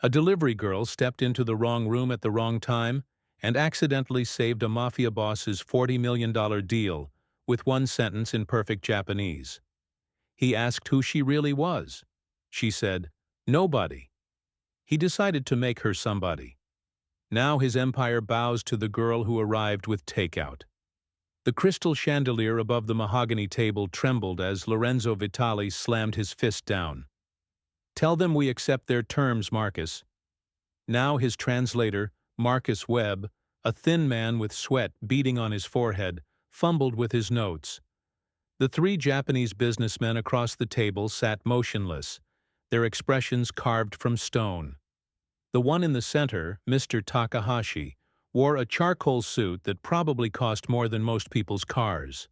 A delivery girl stepped into the wrong room at the wrong time and accidentally saved a mafia boss's $40 million deal with one sentence in perfect Japanese. He asked who she really was. She said, "Nobody." He decided to make her somebody. Now his empire bows to the girl who arrived with takeout. The crystal chandelier above the mahogany table trembled as Lorenzo Vitali slammed his fist down. "Tell them we accept their terms, Marcus." Now his translator, Marcus Webb, a thin man with sweat beading on his forehead, fumbled with his notes. The three Japanese businessmen across the table sat motionless, their expressions carved from stone. The one in the center, Mr. Takahashi, wore a charcoal suit that probably cost more than most people's cars.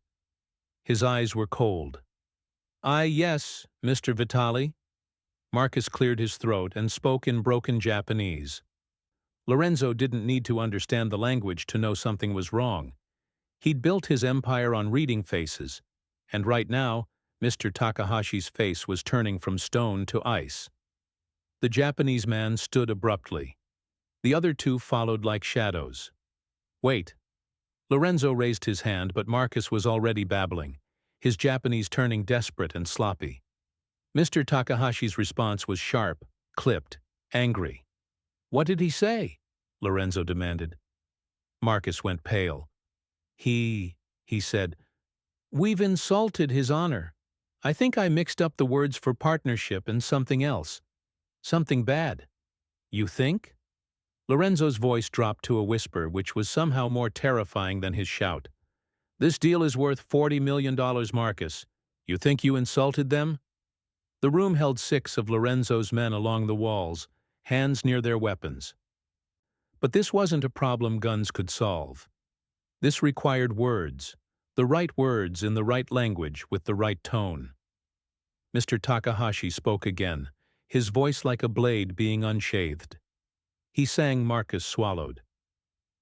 His eyes were cold. Yes, Mr. Vitali." Marcus cleared his throat and spoke in broken Japanese. Lorenzo didn't need to understand the language to know something was wrong. He'd built his empire on reading faces, and right now, Mr. Takahashi's face was turning from stone to ice. The Japanese man stood abruptly. The other two followed like shadows. "Wait." Lorenzo raised his hand, but Marcus was already babbling, his Japanese turning desperate and sloppy. Mr. Takahashi's response was sharp, clipped, angry. "What did he say?" Lorenzo demanded. Marcus went pale. He said, "We've insulted his honor. I think I mixed up the words for partnership and something else. Something bad." "You think?" Lorenzo's voice dropped to a whisper which was somehow more terrifying than his shout. "This deal is worth $40 million, Marcus. You think you insulted them?" The room held 6 of Lorenzo's men along the walls, hands near their weapons. But this wasn't a problem guns could solve. This required words, the right words in the right language with the right tone. Mr. Takahashi spoke again, his voice like a blade being unshathed. He sang. Marcus swallowed.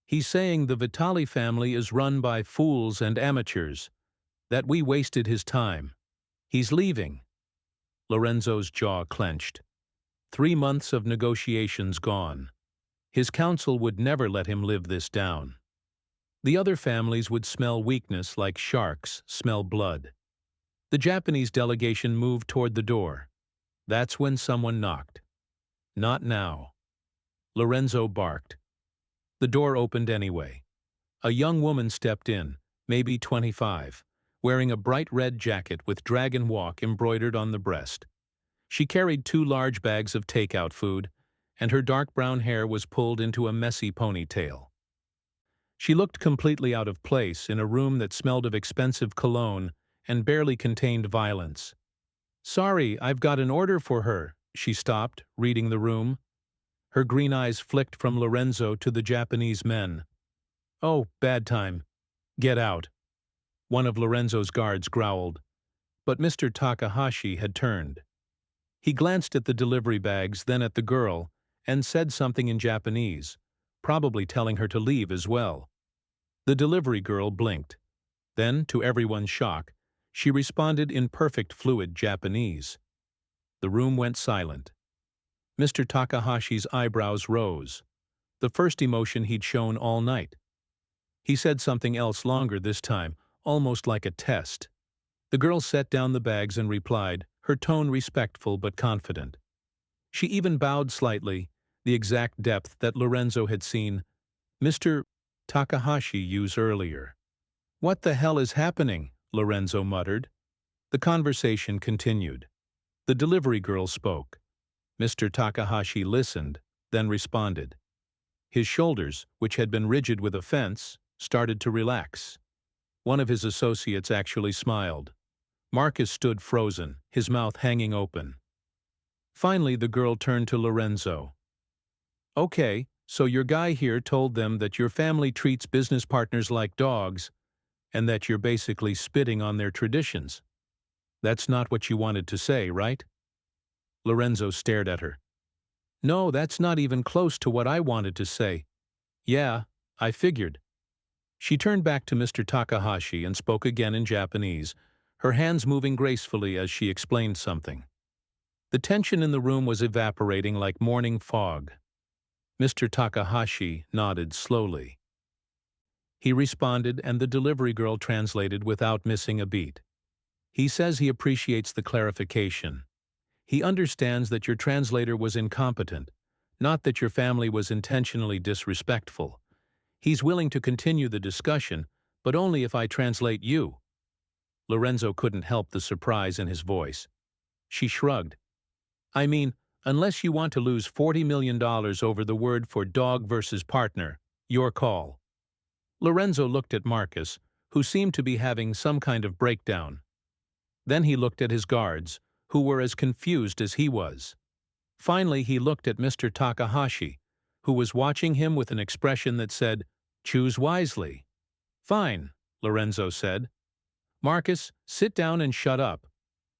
"He's saying the Vitali family is run by fools and amateurs, that we wasted his time. He's leaving." Lorenzo's jaw clenched. 3 months of negotiations gone. His council would never let him live this down. The other families would smell weakness like sharks smell blood. The Japanese delegation moved toward the door. That's when someone knocked. Not now. Lorenzo barked. The door opened anyway. A young woman stepped in, maybe 25, wearing a bright red jacket with dragon walk embroidered on the breast. She carried 2 large bags of takeout food, and her dark brown hair was pulled into a messy ponytail. She looked completely out of place in a room that smelled of expensive cologne and barely contained violence. "Sorry, I've got an order for her." She stopped, reading the room. Her green eyes flicked from Lorenzo to the Japanese men. "Oh, bad time. Get out." One of Lorenzo's guards growled. But Mr. Takahashi had turned. He glanced at the delivery bags, then at the girl, and said something in Japanese, probably telling her to leave as well. The delivery girl blinked. Then, to everyone's shock, she responded in perfect fluid Japanese. The room went silent. Mr. Takahashi's eyebrows rose, the first emotion he'd shown all night. He said something else longer this time, almost like a test. The girl set down the bags and replied, her tone respectful but confident. She even bowed slightly, the exact depth that Lorenzo had seen Mr. Takahashi use earlier. "What the hell is happening?" Lorenzo muttered. The conversation continued. The delivery girl spoke. Mr. Takahashi listened, then responded. His shoulders, which had been rigid with offense, started to relax. One of his associates actually smiled. Marcus stood frozen, his mouth hanging open. Finally, the girl turned to Lorenzo. "Okay, so your guy here told them that your family treats business partners like dogs, and that you're basically spitting on their traditions. That's not what you wanted to say, right?" Lorenzo stared at her. "No, that's not even close to what I wanted to say." "Yeah, I figured." She turned back to Mr. Takahashi and spoke again in Japanese, her hands moving gracefully as she explained something. The tension in the room was evaporating like morning fog. Mr. Takahashi nodded slowly. He responded, and the delivery girl translated without missing a beat. He says he appreciates the clarification. He understands that your translator was incompetent, not that your family was intentionally disrespectful. He's willing to continue the discussion, but only if I translate you. Lorenzo couldn't help the surprise in his voice. She shrugged. I mean, unless you want to lose $40 million over the word for dog versus partner, your call. Lorenzo looked at Marcus, who seemed to be having some kind of breakdown. Then he looked at his guards, who were as confused as he was. Finally, he looked at Mr. Takahashi, who was watching him with an expression that said, "Choose wisely." "Fine," Lorenzo said. "Marcus, sit down and shut up.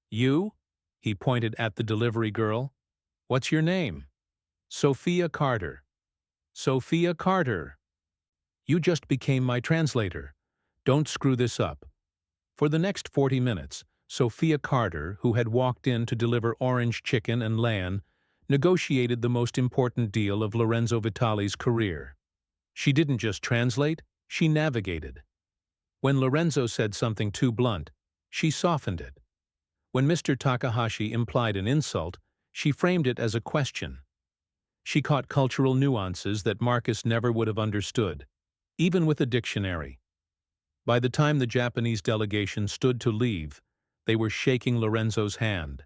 You?" He pointed at the delivery girl. "What's your name?" "Sophia Carter." "Sophia Carter. You just became my translator. Don't screw this up." For the next 40 minutes, Sophia Carter, who had walked in to deliver orange chicken and lan, negotiated the most important deal of Lorenzo Vitali's career. She didn't just translate, she navigated. When Lorenzo said something too blunt, she softened it. When Mr. Takahashi implied an insult, she framed it as a question. She caught cultural nuances that Marcus never would have understood, even with a dictionary. By the time the Japanese delegation stood to leave, they were shaking Lorenzo's hand.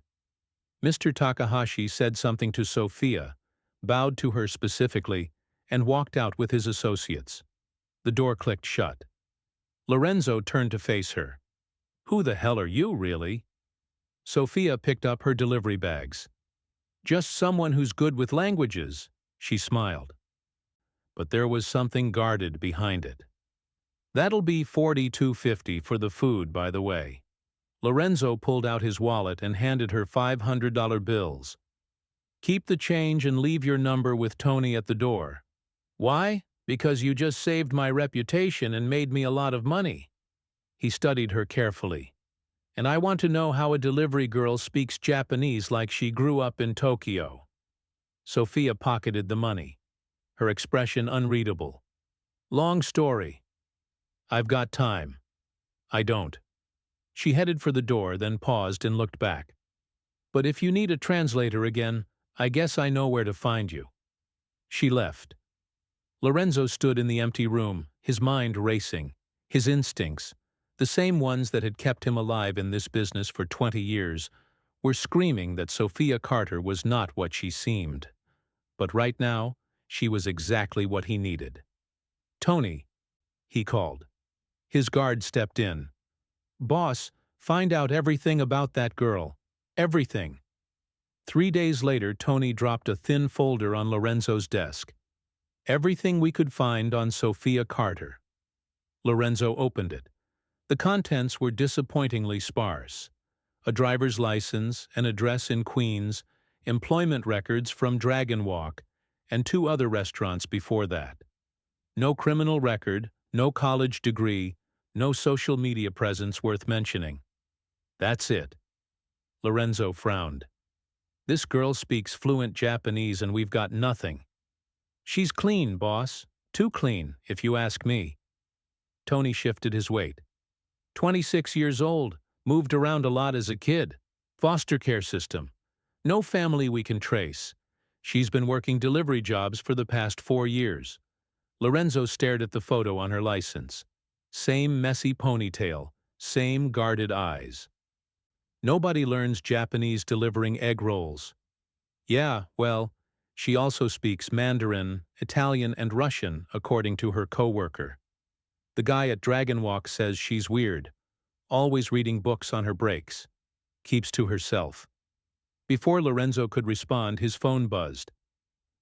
Mr. Takahashi said something to Sophia, bowed to her specifically, and walked out with his associates. The door clicked shut. Lorenzo turned to face her. "Who the hell are you, really?" Sophia picked up her delivery bags. "Just someone who's good with languages," she smiled. But there was something guarded behind it. "That'll be $42.50 for the food, by the way." Lorenzo pulled out his wallet and handed her $500 bills. "Keep the change and leave your number with Tony at the door." "Why? Because you just saved my reputation and made me a lot of money." He studied her carefully. "And I want to know how a delivery girl speaks Japanese like she grew up in Tokyo." Sophia pocketed the money, her expression unreadable. "Long story." "I've got time." "I don't." She headed for the door, then paused and looked back. "But if you need a translator again, I guess I know where to find you." She left. Lorenzo stood in the empty room, his mind racing. His instincts, the same ones that had kept him alive in this business for 20 years, were screaming that Sophia Carter was not what she seemed. But right now, she was exactly what he needed. "Tony," he called. His guard stepped in. "Boss, find out everything about that girl. Everything." 3 days later, Tony dropped a thin folder on Lorenzo's desk. "Everything we could find on Sophia Carter." Lorenzo opened it. The contents were disappointingly sparse. A driver's license, an address in Queens, employment records from Dragon Walk, and 2 other restaurants before that. No criminal record, no college degree, no social media presence worth mentioning. That's it. Lorenzo frowned. "This girl speaks fluent Japanese and we've got nothing." "She's clean, boss. Too clean, if you ask me." Tony shifted his weight. 26 years old, moved around a lot as a kid. Foster care system. No family we can trace. She's been working delivery jobs for the past 4 years. Lorenzo stared at the photo on her license. Same messy ponytail, same guarded eyes. "Nobody learns Japanese delivering egg rolls." "Yeah, well, she also speaks Mandarin, Italian, and Russian, according to her coworker. The guy at Dragon Walk says she's weird, always reading books on her breaks. Keeps to herself." Before Lorenzo could respond, his phone buzzed.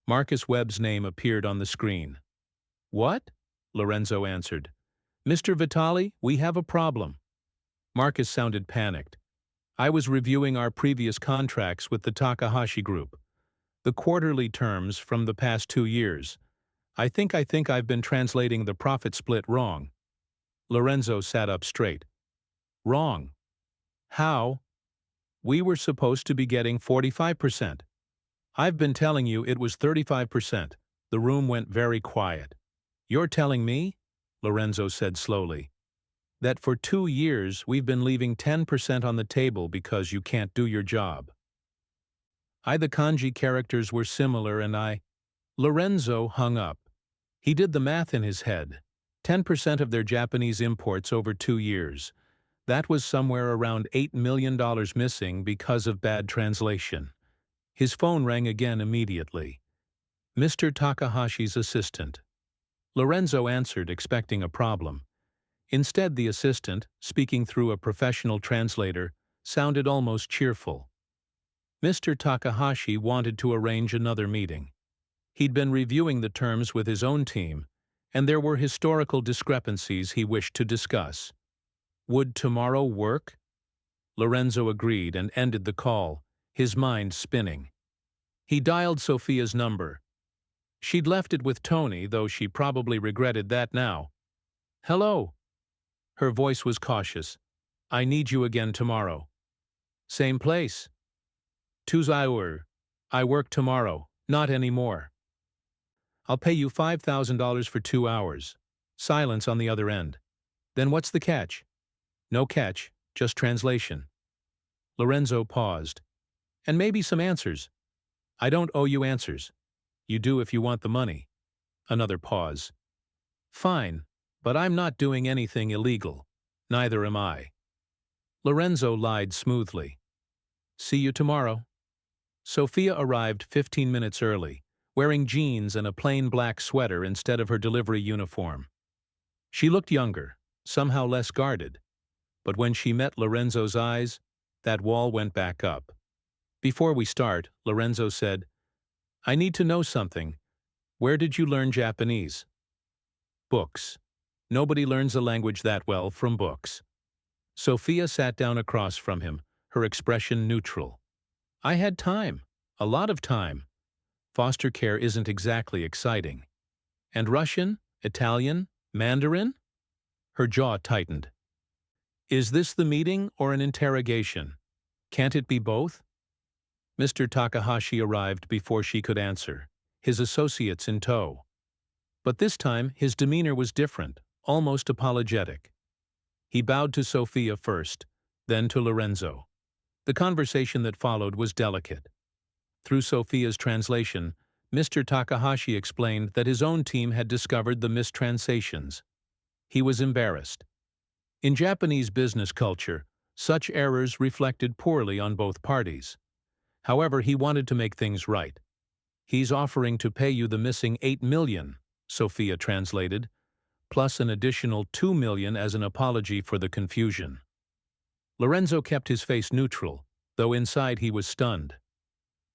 Marcus Webb's name appeared on the screen. "What?" Lorenzo answered. "Mr. Vitali, we have a problem." Marcus sounded panicked. "I was reviewing our previous contracts with the Takahashi Group. The quarterly terms from the past 2 years. I think I've been translating the profit split wrong." Lorenzo sat up straight. "Wrong? How?" We were supposed to be getting 45%. I've been telling you it was 35%. The room went very quiet. You're telling me, Lorenzo said slowly, that for 2 years we've been leaving 10% on the table because you can't do your job. The kanji characters were similar and Lorenzo hung up. He did the math in his head. 10% of their Japanese imports over 2 years. That was somewhere around $8 million missing because of bad translation. His phone rang again immediately. Mr. Takahashi's assistant. Lorenzo answered, expecting a problem. Instead, the assistant, speaking through a professional translator, sounded almost cheerful. Mr. Takahashi wanted to arrange another meeting. He'd been reviewing the terms with his own team, and there were historical discrepancies he wished to discuss. Would tomorrow work? Lorenzo agreed and ended the call, his mind spinning. He dialed Sophia's number. She'd left it with Tony, though she probably regretted that now. Hello. Her voice was cautious. I need you again tomorrow. Same place. 2 hours. I work tomorrow, not anymore. I'll pay you $5,000 for 2 hours. Silence on the other end. Then what's the catch? No catch, just translation. Lorenzo paused. And maybe some answers. I don't owe you answers. You do if you want the money. Another pause. Fine, but I'm not doing anything illegal. Neither am I. Lorenzo lied smoothly. See you tomorrow. Sophia arrived 15 minutes early, wearing jeans and a plain black sweater instead of her delivery uniform. She looked younger, somehow less guarded. But when she met Lorenzo's eyes, that wall went back up. Before we start, Lorenzo said, I need to know something. Where did you learn Japanese? Books. Nobody learns a language that well from books. Sophia sat down across from him, her expression neutral. I had time. A lot of time. Foster care isn't exactly exciting. And Russian? Italian? Mandarin? Her jaw tightened. Is this the meeting or an interrogation? Can't it be both? Mr. Takahashi arrived before she could answer, his associates in tow. But this time his demeanor was different, almost apologetic. He bowed to Sophia first, then to Lorenzo. The conversation that followed was delicate. Through Sophia's translation, Mr. Takahashi explained that his own team had discovered the mistranslations. He was embarrassed. In Japanese business culture, such errors reflected poorly on both parties. However, he wanted to make things right. He's offering to pay you the missing $8 million, Sophia translated, plus an additional $2 million as an apology for the confusion. Lorenzo kept his face neutral, though inside he was stunned.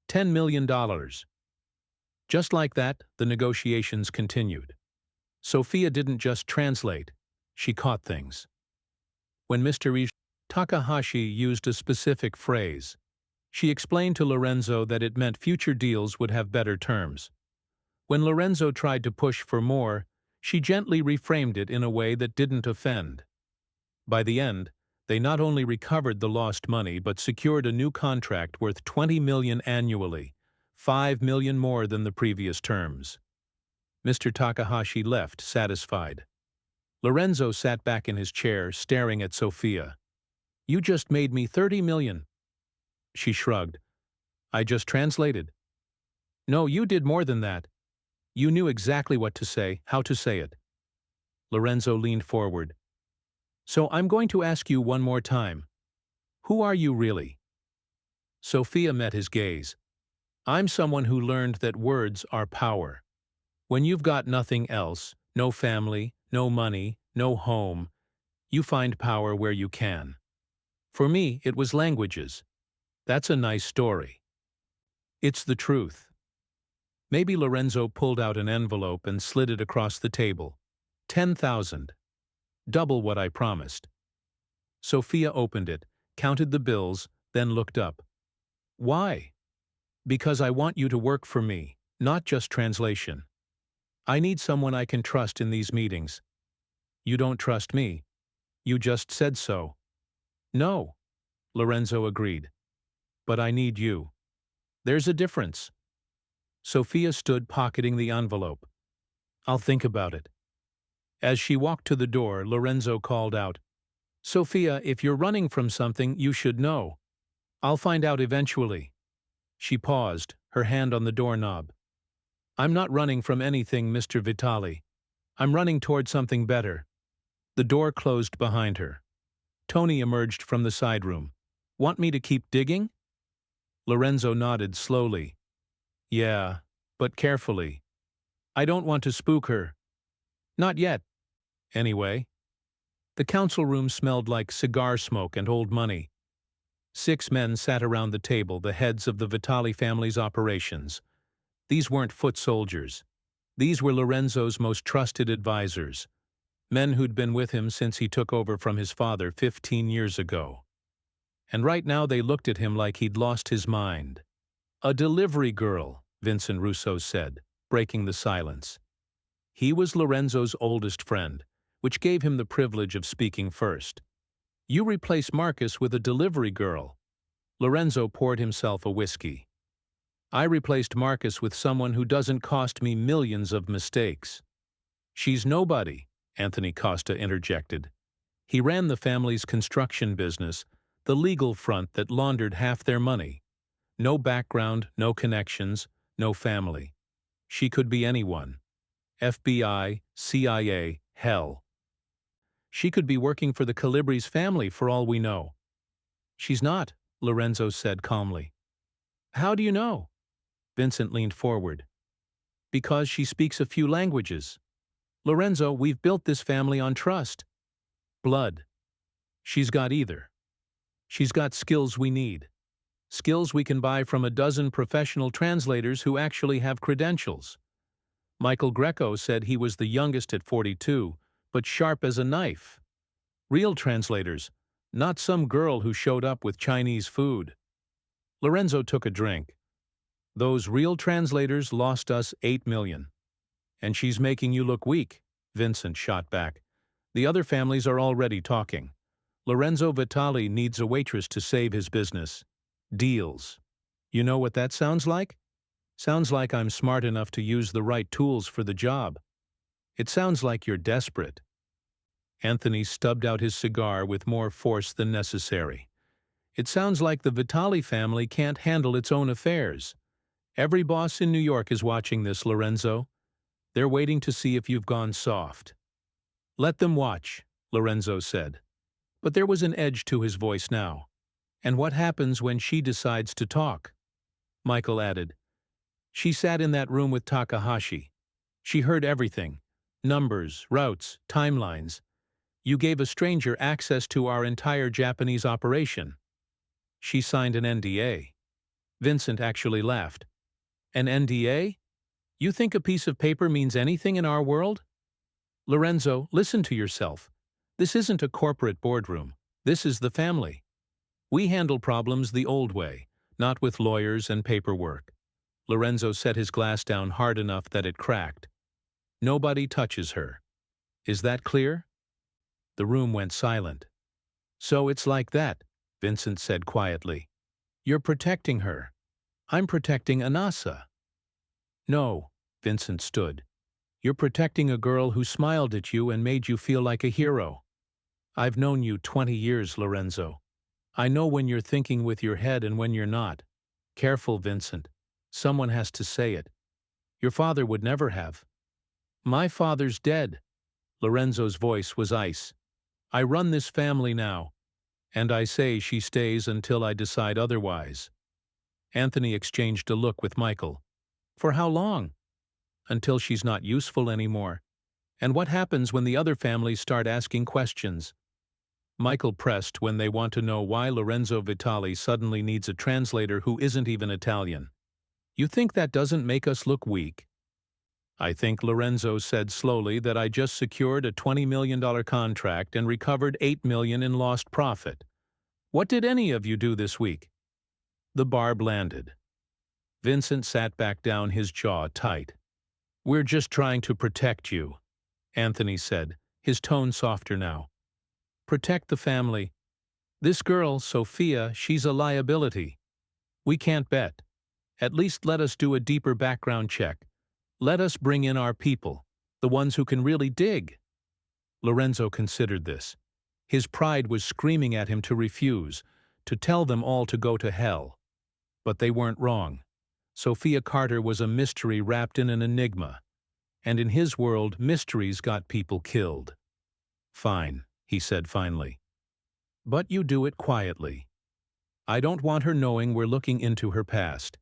$10 million. Just like that, the negotiations continued. Sophia didn't just translate, she caught things. When Mr. Takahashi used a specific phrase, she explained to Lorenzo that it meant future deals would have better terms. When Lorenzo tried to push for more, she gently reframed it in a way that didn't offend. By the end, they not only recovered the lost money but secured a new contract worth $20 million annually, $5 million more than the previous terms. Mr. Takahashi left, satisfied. Lorenzo sat back in his chair, staring at Sophia. You just made me $30 million. She shrugged. I just translated. No, you did more than that. You knew exactly what to say, how to say it. Lorenzo leaned forward. So I'm going to ask you one more time. Who are you really? Sophia met his gaze. I'm someone who learned that words are power. When you've got nothing else, no family, no money, no home, you find power where you can. For me, it was languages. That's a nice story. It's the truth. Maybe Lorenzo pulled out an envelope and slid it across the table. 10,000. Double what I promised. Sophia opened it, counted the bills, then looked up. Why? Because I want you to work for me, not just translation. I need someone I can trust in these meetings. You don't trust me. You just said so. No, Lorenzo agreed. But I need you. There's a difference. Sophia stood pocketing the envelope. I'll think about it. As she walked to the door, Lorenzo called out, Sophia, if you're running from something, you should know. I'll find out eventually. She paused, her hand on the doorknob. I'm not running from anything, Mr. Vitali. I'm running toward something better. The door closed behind her. Tony emerged from the side room. Want me to keep digging? Lorenzo nodded slowly. Yeah, but carefully. I don't want to spook her. Not yet. Anyway. The council room smelled like cigar smoke and old money. 6 men sat around the table, the heads of the Vitali family's operations. These weren't foot soldiers. These were Lorenzo's most trusted advisors, men who'd been with him since he took over from his father 15 years ago. And right now they looked at him like he'd lost his mind. A delivery girl, Vincent Russo said, breaking the silence. He was Lorenzo's oldest friend, which gave him the privilege of speaking first. You replace Marcus with a delivery girl. Lorenzo poured himself a whiskey. I replaced Marcus with someone who doesn't cost me millions of mistakes. She's nobody, Anthony Costa interjected. He ran the family's construction business, the legal front that laundered half their money. No background, no connections, no family. She could be anyone. FBI, CIA, hell. She could be working for the Calibri's family for all we know. She's not, Lorenzo said calmly. How do you know? Vincent leaned forward. Because she speaks a few languages. Lorenzo, we've built this family on trust. Blood. She's got either. She's got skills we need. Skills we can buy from a dozen professional translators who actually have credentials. Michael Greco said he was the youngest at 42, but sharp as a knife. Real translators, not some girl who showed up with Chinese food. Lorenzo took a drink. Those real translators lost us $8 million. And she's making you look weak, Vincent shot back. The other families are already talking. Lorenzo Vitali needs a waitress to save his business. Deals. You know what that sounds like? Sounds like I'm smart enough to use the right tools for the job. It sounds like you're desperate. Anthony stubbed out his cigar with more force than necessary. It sounds like the Vitali family can't handle its own affairs. Every boss in New York is watching this, Lorenzo. They're waiting to see if you've gone soft. Let them watch, Lorenzo said. But there was an edge to his voice now. And what happens when she decides to talk? Michael added. She sat in that room with Takahashi. She heard everything. Numbers, routes, timelines. You gave a stranger access to our entire Japanese operation. She signed an NDA. Vincent actually laughed. An NDA? You think a piece of paper means anything in our world? Lorenzo, listen to yourself. This isn't a corporate boardroom. This is the family. We handle problems the old way, not with lawyers and paperwork. Lorenzo set his glass down hard enough that it cracked. Nobody touches her. Is that clear? The room went silent. So it's like that, Vincent said quietly. You're protecting her. I'm protecting Anasa. No, Vincent stood. You're protecting a girl who smiled at you and made you feel like a hero. I've known you 20 years, Lorenzo. I know when you're thinking with your head and when you're not. Careful, Vincent. Someone has to say it. Your father would never have. My father's dead. Lorenzo's voice was ice. I run this family now, and I say she stays until I decide otherwise. Anthony exchanged a look with Michael. For how long? Until she's not useful anymore. And what happens when the other families start asking questions? Michael pressed when they want to know why Lorenzo Vitali suddenly needs a translator who isn't even Italian. You think that doesn't make us look weak? I think Lorenzo said slowly that I just secured a $20 million contract and recovered $8 million in lost profit. What did any of you do this week? The barb landed. Vincent sat back down, his jaw tight. We're just trying to protect you, Anthony said, his tone softer now. Protect the family. This girl, Sophia, she's a liability. We can't bet. At least let us do a deeper background check. Let us bring in our people, the ones who can really dig. Lorenzo considered this. His pride was screaming at him to refuse, to tell them all to go to hell. But they weren't wrong. Sophia Carter was a mystery wrapped in an enigma. And in his world, mysteries got people killed. Fine, he said finally. But you do it quietly. I don't want her knowing we're looking into her past.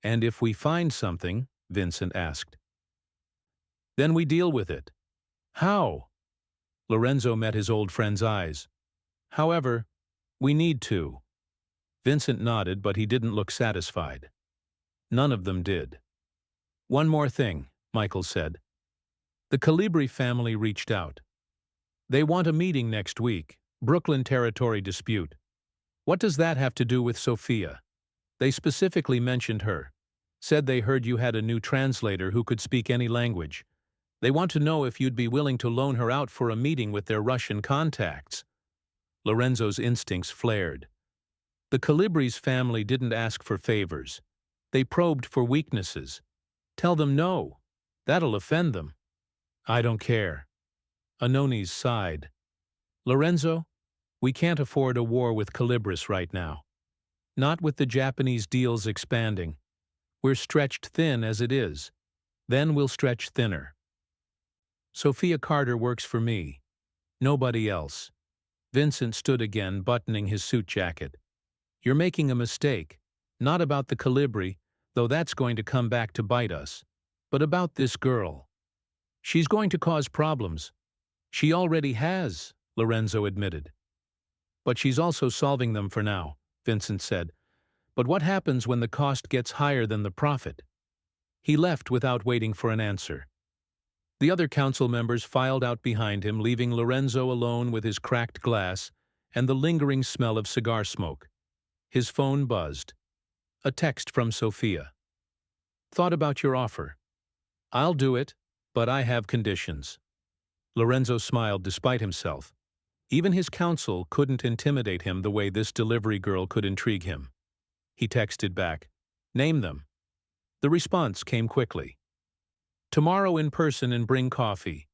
And if we find something, Vincent asked, then we deal with it. How? Lorenzo met his old friend's eyes. However, we need to. Vincent nodded, but he didn't look satisfied. None of them did. One more thing, Michael said. The Calibri family reached out. They want a meeting next week, Brooklyn territory dispute. What does that have to do with Sophia? They specifically mentioned her. Said they heard you had a new translator who could speak any language. They want to know if you'd be willing to loan her out for a meeting with their Russian contacts. Lorenzo's instincts flared. The Calibri's family didn't ask for favors. They probed for weaknesses. Tell them no. That'll offend them. I don't care. Anonis sighed. Lorenzo, we can't afford a war with Calibris right now. Not with the Japanese deals expanding. We're stretched thin as it is. Then we'll stretch thinner. Sophia Carter works for me. Nobody else. Vincent stood again, buttoning his suit jacket. You're making a mistake. Not about the Calibri, though that's going to come back to bite us. But about this girl. She's going to cause problems. She already has, Lorenzo admitted. But she's also solving them for now, Vincent said. But what happens when the cost gets higher than the profit? He left without waiting for an answer. The other council members filed out behind him, leaving Lorenzo alone with his cracked glass and the lingering smell of cigar smoke. His phone buzzed. A text from Sophia. Thought about your offer. I'll do it, but I have conditions. Lorenzo smiled despite himself. Even his counsel couldn't intimidate him the way this delivery girl could intrigue him. He texted back, Name them. The response came quickly. Tomorrow in person and bring coffee.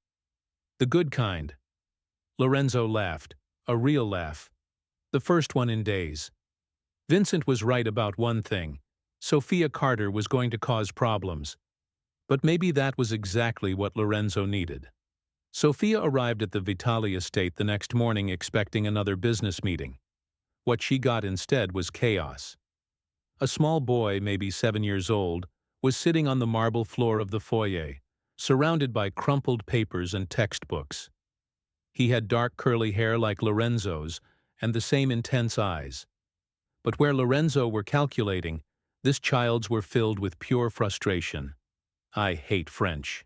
The good kind. Lorenzo laughed, a real laugh. The first one in days. Vincent was right about one thing. Sophia Carter was going to cause problems. But maybe that was exactly what Lorenzo needed. Sophia arrived at the Vitali estate the next morning expecting another business meeting. What she got instead was chaos. A small boy, maybe 7 years old, was sitting on the marble floor of the foyer, surrounded by crumpled papers and textbooks. He had dark curly hair like Lorenzo's and the same intense eyes. But where Lorenzo were calculating, this child's were filled with pure frustration. I hate French.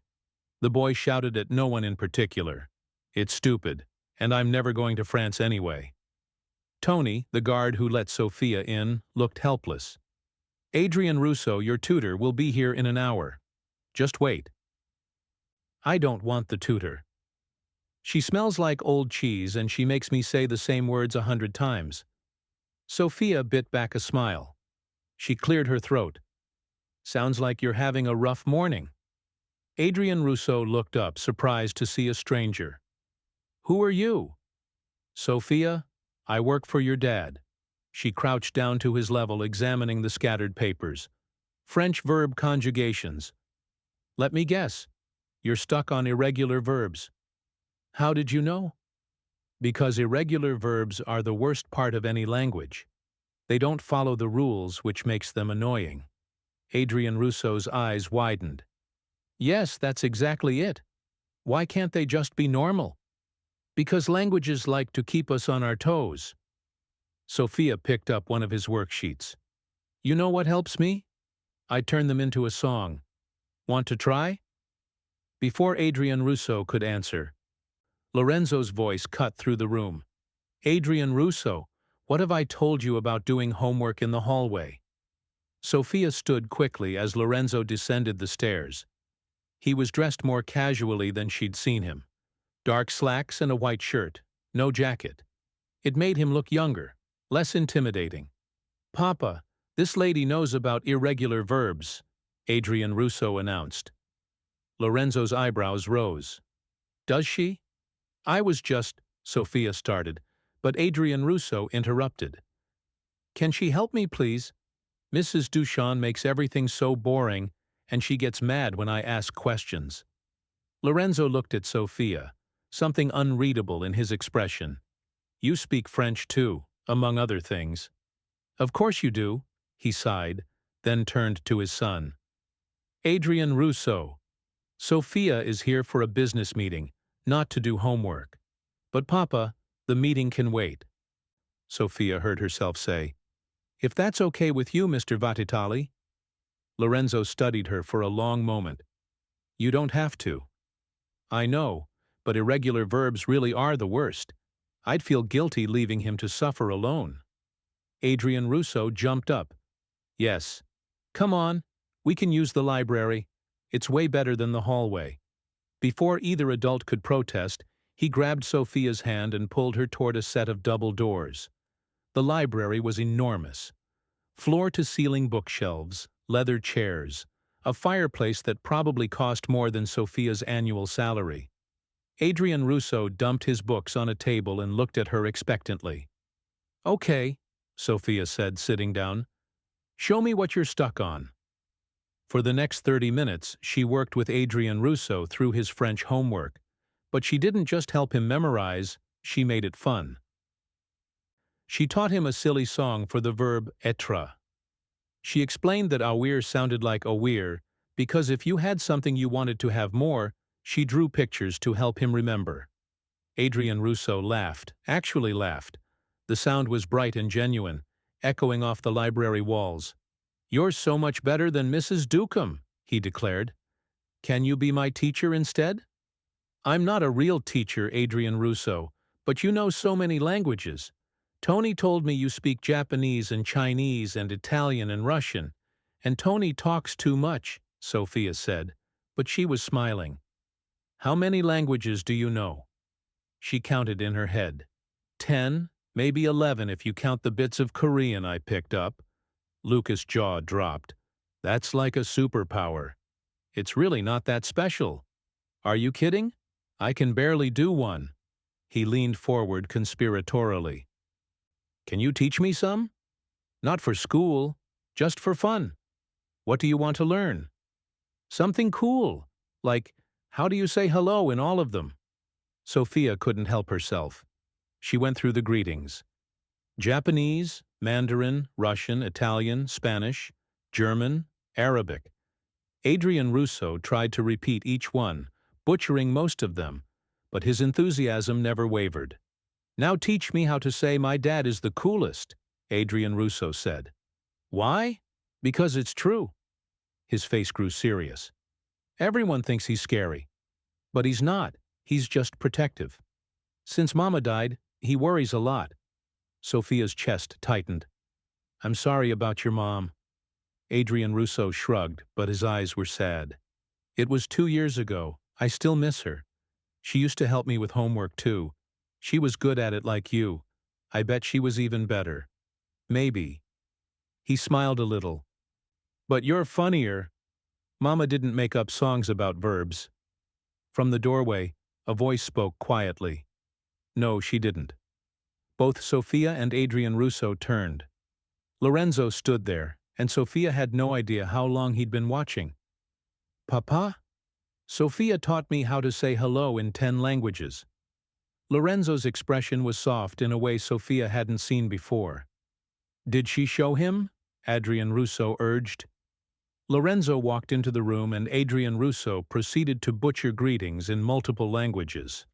The boy shouted at no one in particular. It's stupid, and I'm never going to France anyway. Tony, the guard who let Sophia in, looked helpless. Adrian Russo, your tutor, will be here in an hour. Just wait. I don't want the tutor. She smells like old cheese and she makes me say the same words 100 times. Sophia bit back a smile. She cleared her throat. Sounds like you're having a rough morning. Adrian Russo looked up, surprised to see a stranger. Who are you? Sophia, I work for your dad. She crouched down to his level, examining the scattered papers. French verb conjugations. Let me guess. You're stuck on irregular verbs. How did you know? Because irregular verbs are the worst part of any language. They don't follow the rules, which makes them annoying. Adrian Russo's eyes widened. Yes, that's exactly it. Why can't they just be normal? Because languages like to keep us on our toes. Sophia picked up one of his worksheets. You know what helps me? I turn them into a song. Want to try? Before Adrian Russo could answer, Lorenzo's voice cut through the room. Adrian Russo, what have I told you about doing homework in the hallway? Sophia stood quickly as Lorenzo descended the stairs. He was dressed more casually than she'd seen him. Dark slacks and a white shirt, no jacket. It made him look younger, less intimidating. Papa, This lady knows about irregular verbs, Adrian Russo announced. Lorenzo's eyebrows rose. Does she? I was just, Sophia started, but Adrian Russo interrupted. Can she help me, please? Mrs. Duchamp makes everything so boring, and she gets mad when I ask questions. Lorenzo looked at Sophia, something unreadable in his expression. You speak French too, among other things. Of course you do, he sighed, then turned to his son. Adrian Russo. Sophia is here for a business meeting, not to do homework. But Papa, the meeting can wait. Sophia heard herself say, If that's okay with you, Mr. Vatitali. Lorenzo studied her for a long moment. You don't have to. I know, but irregular verbs really are the worst. I'd feel guilty leaving him to suffer alone. Adrian Russo jumped up. Yes. Come on, we can use the library. It's way better than the hallway. Before either adult could protest, he grabbed Sophia's hand and pulled her toward a set of double doors. The library was enormous. Floor-to-ceiling bookshelves, leather chairs, a fireplace that probably cost more than Sophia's annual salary. Adrian Russo dumped his books on a table and looked at her expectantly. Okay, Sophia said, sitting down. Show me what you're stuck on. For the next 30 minutes, she worked with Adrian Russo through his French homework, but she didn't just help him memorize, she made it fun. She taught him a silly song for the verb être. She explained that awir sounded like awir because if you had something you wanted to have more, she drew pictures to help him remember. Adrian Russo laughed, actually laughed. The sound was bright and genuine, echoing off the library walls. You're so much better than Mrs. Duchamp, he declared. Can you be my teacher instead? I'm not a real teacher, Adrian Russo, but you know so many languages. Tony told me you speak Japanese and Chinese and Italian and Russian. And Tony talks too much, Sophia said, but she was smiling. How many languages do you know? She counted in her head. 10, maybe 11 if you count the bits of Korean I picked up. Lucas' jaw dropped. That's like a superpower. It's really not that special. Are you kidding? I can barely do one. He leaned forward conspiratorially. Can you teach me some? Not for school, just for fun. What do you want to learn? Something cool, like how do you say hello in all of them? Sophia couldn't help herself. She went through the greetings. Japanese, Mandarin, Russian, Italian, Spanish, German, Arabic. Adrian Russo tried to repeat each one, butchering most of them, but his enthusiasm never wavered. Now teach me how to say my dad is the coolest, Adrian Russo said. Why? Because it's true. His face grew serious. Everyone thinks he's scary. But he's not. He's just protective. Since Mama died, he worries a lot. Sophia's chest tightened. I'm sorry about your mom. Adrian Russo shrugged, but his eyes were sad. It was 2 years ago. I still miss her. She used to help me with homework too. She was good at it like you. I bet she was even better. Maybe. He smiled a little. But you're funnier. Mama didn't make up songs about verbs. From the doorway, a voice spoke quietly. No, she didn't. Both Sophia and Adrian Russo turned. Lorenzo stood there, and Sophia had no idea how long he'd been watching. Papa? Sophia taught me how to say hello in 10 languages. Lorenzo's expression was soft in a way Sophia hadn't seen before. Did she show him? Adrian Russo urged. Lorenzo walked into the room and Adrian Russo proceeded to butcher greetings in multiple languages.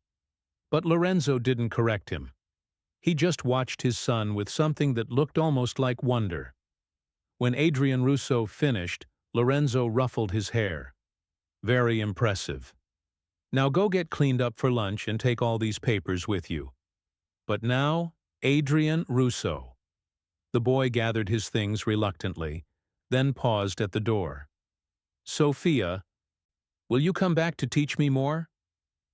But Lorenzo didn't correct him. He just watched his son with something that looked almost like wonder. When Adrian Russo finished, Lorenzo ruffled his hair. Very impressive. Now go get cleaned up for lunch and take all these papers with you. But now, Adrian Russo. The boy gathered his things reluctantly, then paused at the door. Sophia, will you come back to teach me more?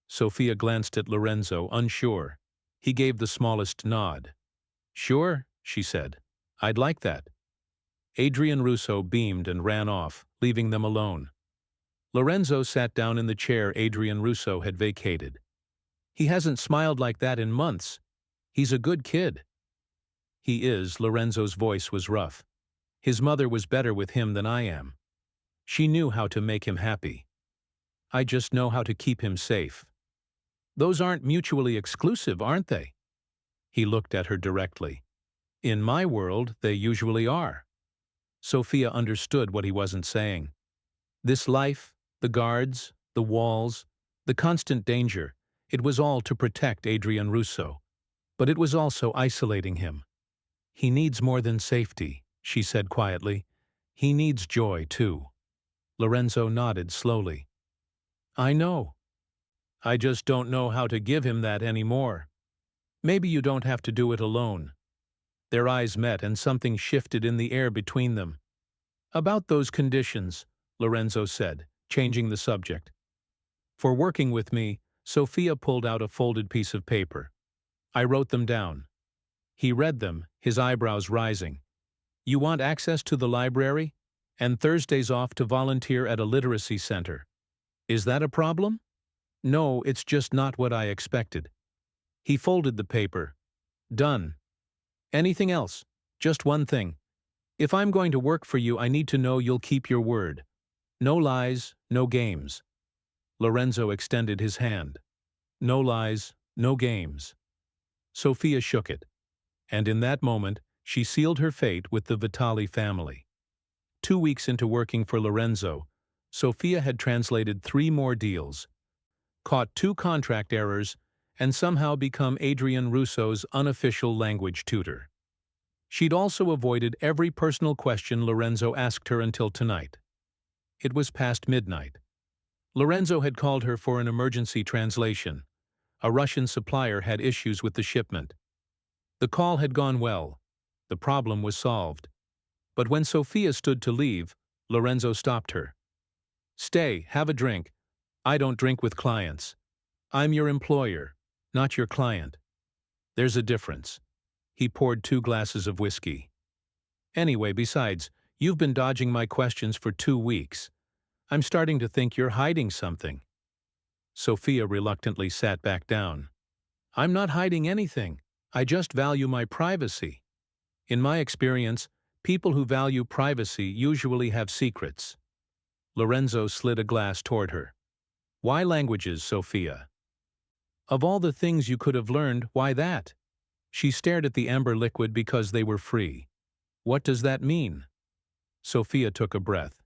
Sophia glanced at Lorenzo, unsure. He gave the smallest nod. Sure, she said. I'd like that. Adrian Russo beamed and ran off, leaving them alone. Lorenzo sat down in the chair Adrian Russo had vacated. He hasn't smiled like that in months. He's a good kid. He is, Lorenzo's voice was rough. His mother was better with him than I am. She knew how to make him happy. I just know how to keep him safe. Those aren't mutually exclusive, aren't they? He looked at her directly. In my world, they usually are. Sophia understood what he wasn't saying. This life, the guards, the walls, the constant danger, it was all to protect Adrian Russo. But it was also isolating him. He needs more than safety, she said quietly. He needs joy, too. Lorenzo nodded slowly. I know. I just don't know how to give him that anymore. Maybe you don't have to do it alone. Their eyes met and something shifted in the air between them. About those conditions, Lorenzo said, changing the subject. For working with me, Sophia pulled out a folded piece of paper. I wrote them down. He read them, his eyebrows rising. You want access to the library? And Thursdays off to volunteer at a literacy center. Is that a problem? No, it's just not what I expected. He folded the paper. Done. Anything else? Just one thing. If I'm going to work for you, I need to know you'll keep your word. No lies, no games. Lorenzo extended his hand. No lies, no games. Sophia shook it. And in that moment, she sealed her fate with the Vitali family. 2 weeks into working for Lorenzo, Sophia had translated 3 more deals, caught 2 contract errors, and somehow become Adrian Russo's unofficial language tutor. She'd also avoided every personal question Lorenzo asked her until tonight. It was past midnight. Lorenzo had called her for an emergency translation. A Russian supplier had issues with the shipment. The call had gone well. The problem was solved. But when Sophia stood to leave, Lorenzo stopped her. Stay, have a drink. I don't drink with clients. I'm your employer, not your client. There's a difference. He poured 2 glasses of whiskey. Anyway, besides, you've been dodging my questions for 2 weeks. I'm starting to think you're hiding something. Sophia reluctantly sat back down. I'm not hiding anything. I just value my privacy. In my experience, people who value privacy usually have secrets. Lorenzo slid a glass toward her. Why languages, Sophia? Of all the things you could have learned, why that? She stared at the amber liquid because they were free. What does that mean? Sophia took a breath.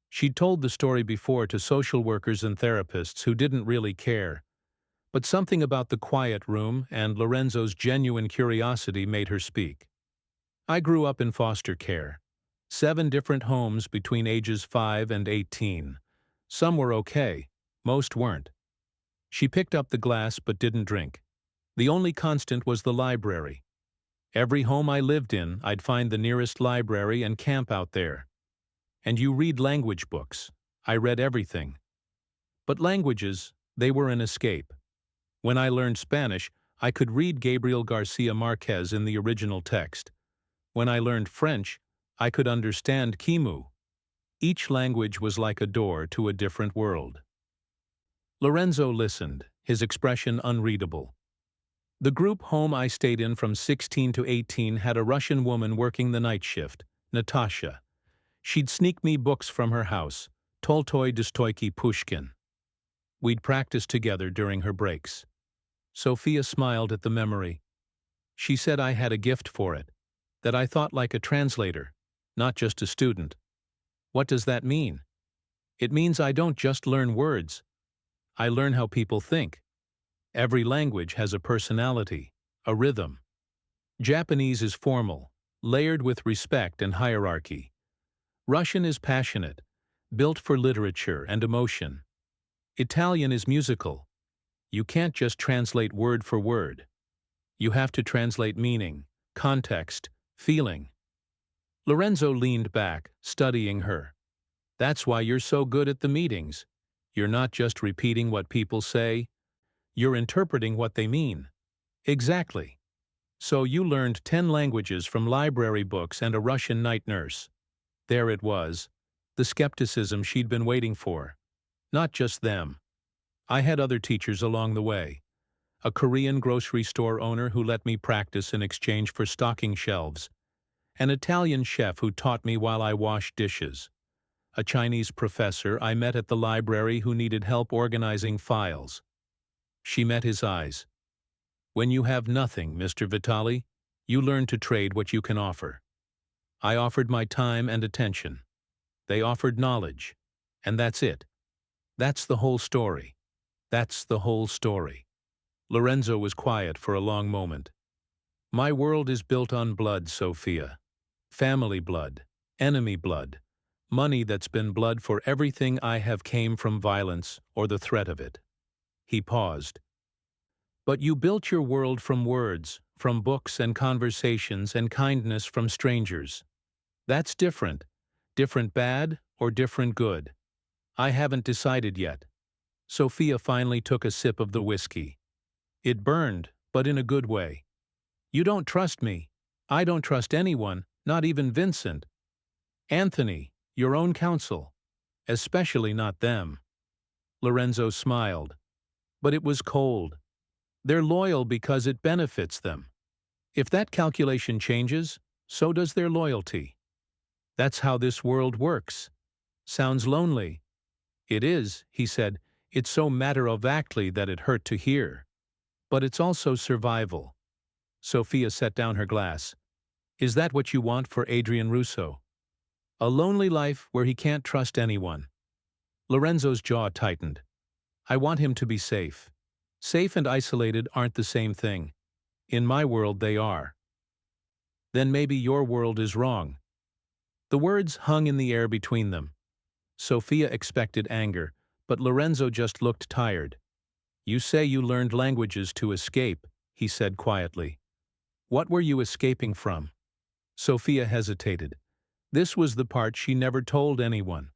She'd told the story before to social workers and therapists who didn't really care. But something about the quiet room and Lorenzo's genuine curiosity made her speak. I grew up in foster care. 7 different homes between ages 5 and 18. Some were okay, most weren't. She picked up the glass but didn't drink. The only constant was the library. Every home I lived in, I'd find the nearest library and camp out there. And you read language books. I read everything. But languages, they were an escape. When I learned Spanish, I could read Gabriel Garcia Marquez in the original text. When I learned French, I could understand Kimu. Each language was like a door to a different world. Lorenzo listened, his expression unreadable. The group home I stayed in from 16 to 18 had a Russian woman working the night shift, Natasha. She'd sneak me books from her house, Tolstoy, Dostoevsky, Pushkin. We'd practice together during her breaks. Sophia smiled at the memory. She said I had a gift for it, that I thought like a translator, not just a student. What does that mean? It means I don't just learn words. I learn how people think. Every language has a personality, a rhythm. Japanese is formal, layered with respect and hierarchy. Russian is passionate, built for literature and emotion. Italian is musical. You can't just translate word for word. You have to translate meaning, context, feeling. Lorenzo leaned back, studying her. That's why you're so good at the meetings. You're not just repeating what people say. You're interpreting what they mean. Exactly. So you learned 10 languages from library books and a Russian night nurse. There it was, the skepticism she'd been waiting for. Not just them. I had other teachers along the way. A Korean grocery store owner who let me practice in exchange for stocking shelves. An Italian chef who taught me while I washed dishes. A Chinese professor I met at the library who needed help organizing files. She met his eyes. When you have nothing, Mr. Vitali, you learn to trade what you can offer. I offered my time and attention. They offered knowledge. And that's it. That's the whole story. That's the whole story. Lorenzo was quiet for a long moment. My world is built on blood, Sophia. Family blood, enemy blood, money that's been blood for everything I have came from violence or the threat of it. He paused. But you built your world from words, from books and conversations and kindness from strangers. That's different. Different bad or different good. I haven't decided yet. Sophia finally took a sip of the whiskey. It burned, but in a good way. You don't trust me. I don't trust anyone, not even Vincent. Anthony, your own counsel. Especially not them. Lorenzo smiled. But it was cold. They're loyal because it benefits them. If that calculation changes, so does their loyalty. That's how this world works. Sounds lonely. It is, he said. It's so matter-of-factly that it hurt to hear. But it's also survival. Sophia set down her glass. Is that what you want for Adrian Russo? A lonely life where he can't trust anyone. Lorenzo's jaw tightened. I want him to be safe. Safe and isolated aren't the same thing. In my world they are. Then maybe your world is wrong. The words hung in the air between them. Sophia expected anger, but Lorenzo just looked tired. You say you learned languages to escape, he said quietly. What were you escaping from? Sophia hesitated. This was the part she never told anyone.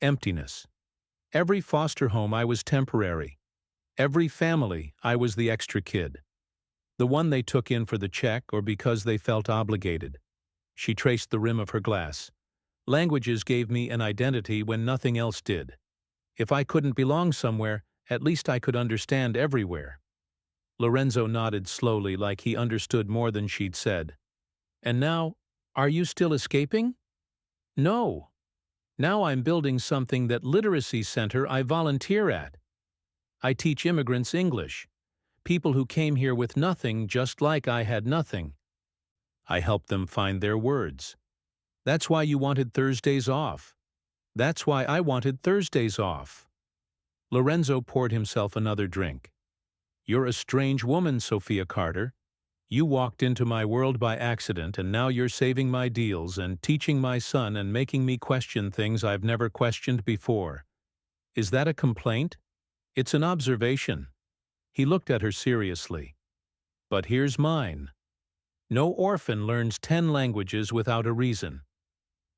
Emptiness. Every foster home I was temporary. Every family I was the extra kid. The one they took in for the check or because they felt obligated. She traced the rim of her glass. Languages gave me an identity when nothing else did. If I couldn't belong somewhere, at least I could understand everywhere. Lorenzo nodded slowly like he understood more than she'd said. And now, are you still escaping? No. Now I'm building something that literacy center I volunteer at. I teach immigrants English. People who came here with nothing just like I had nothing. I help them find their words. That's why you wanted Thursdays off. That's why I wanted Thursdays off. Lorenzo poured himself another drink. You're a strange woman, Sophia Carter. You walked into my world by accident and now you're saving my deals and teaching my son and making me question things I've never questioned before. Is that a complaint? It's an observation. He looked at her seriously. But here's mine. No orphan learns 10 languages without a reason.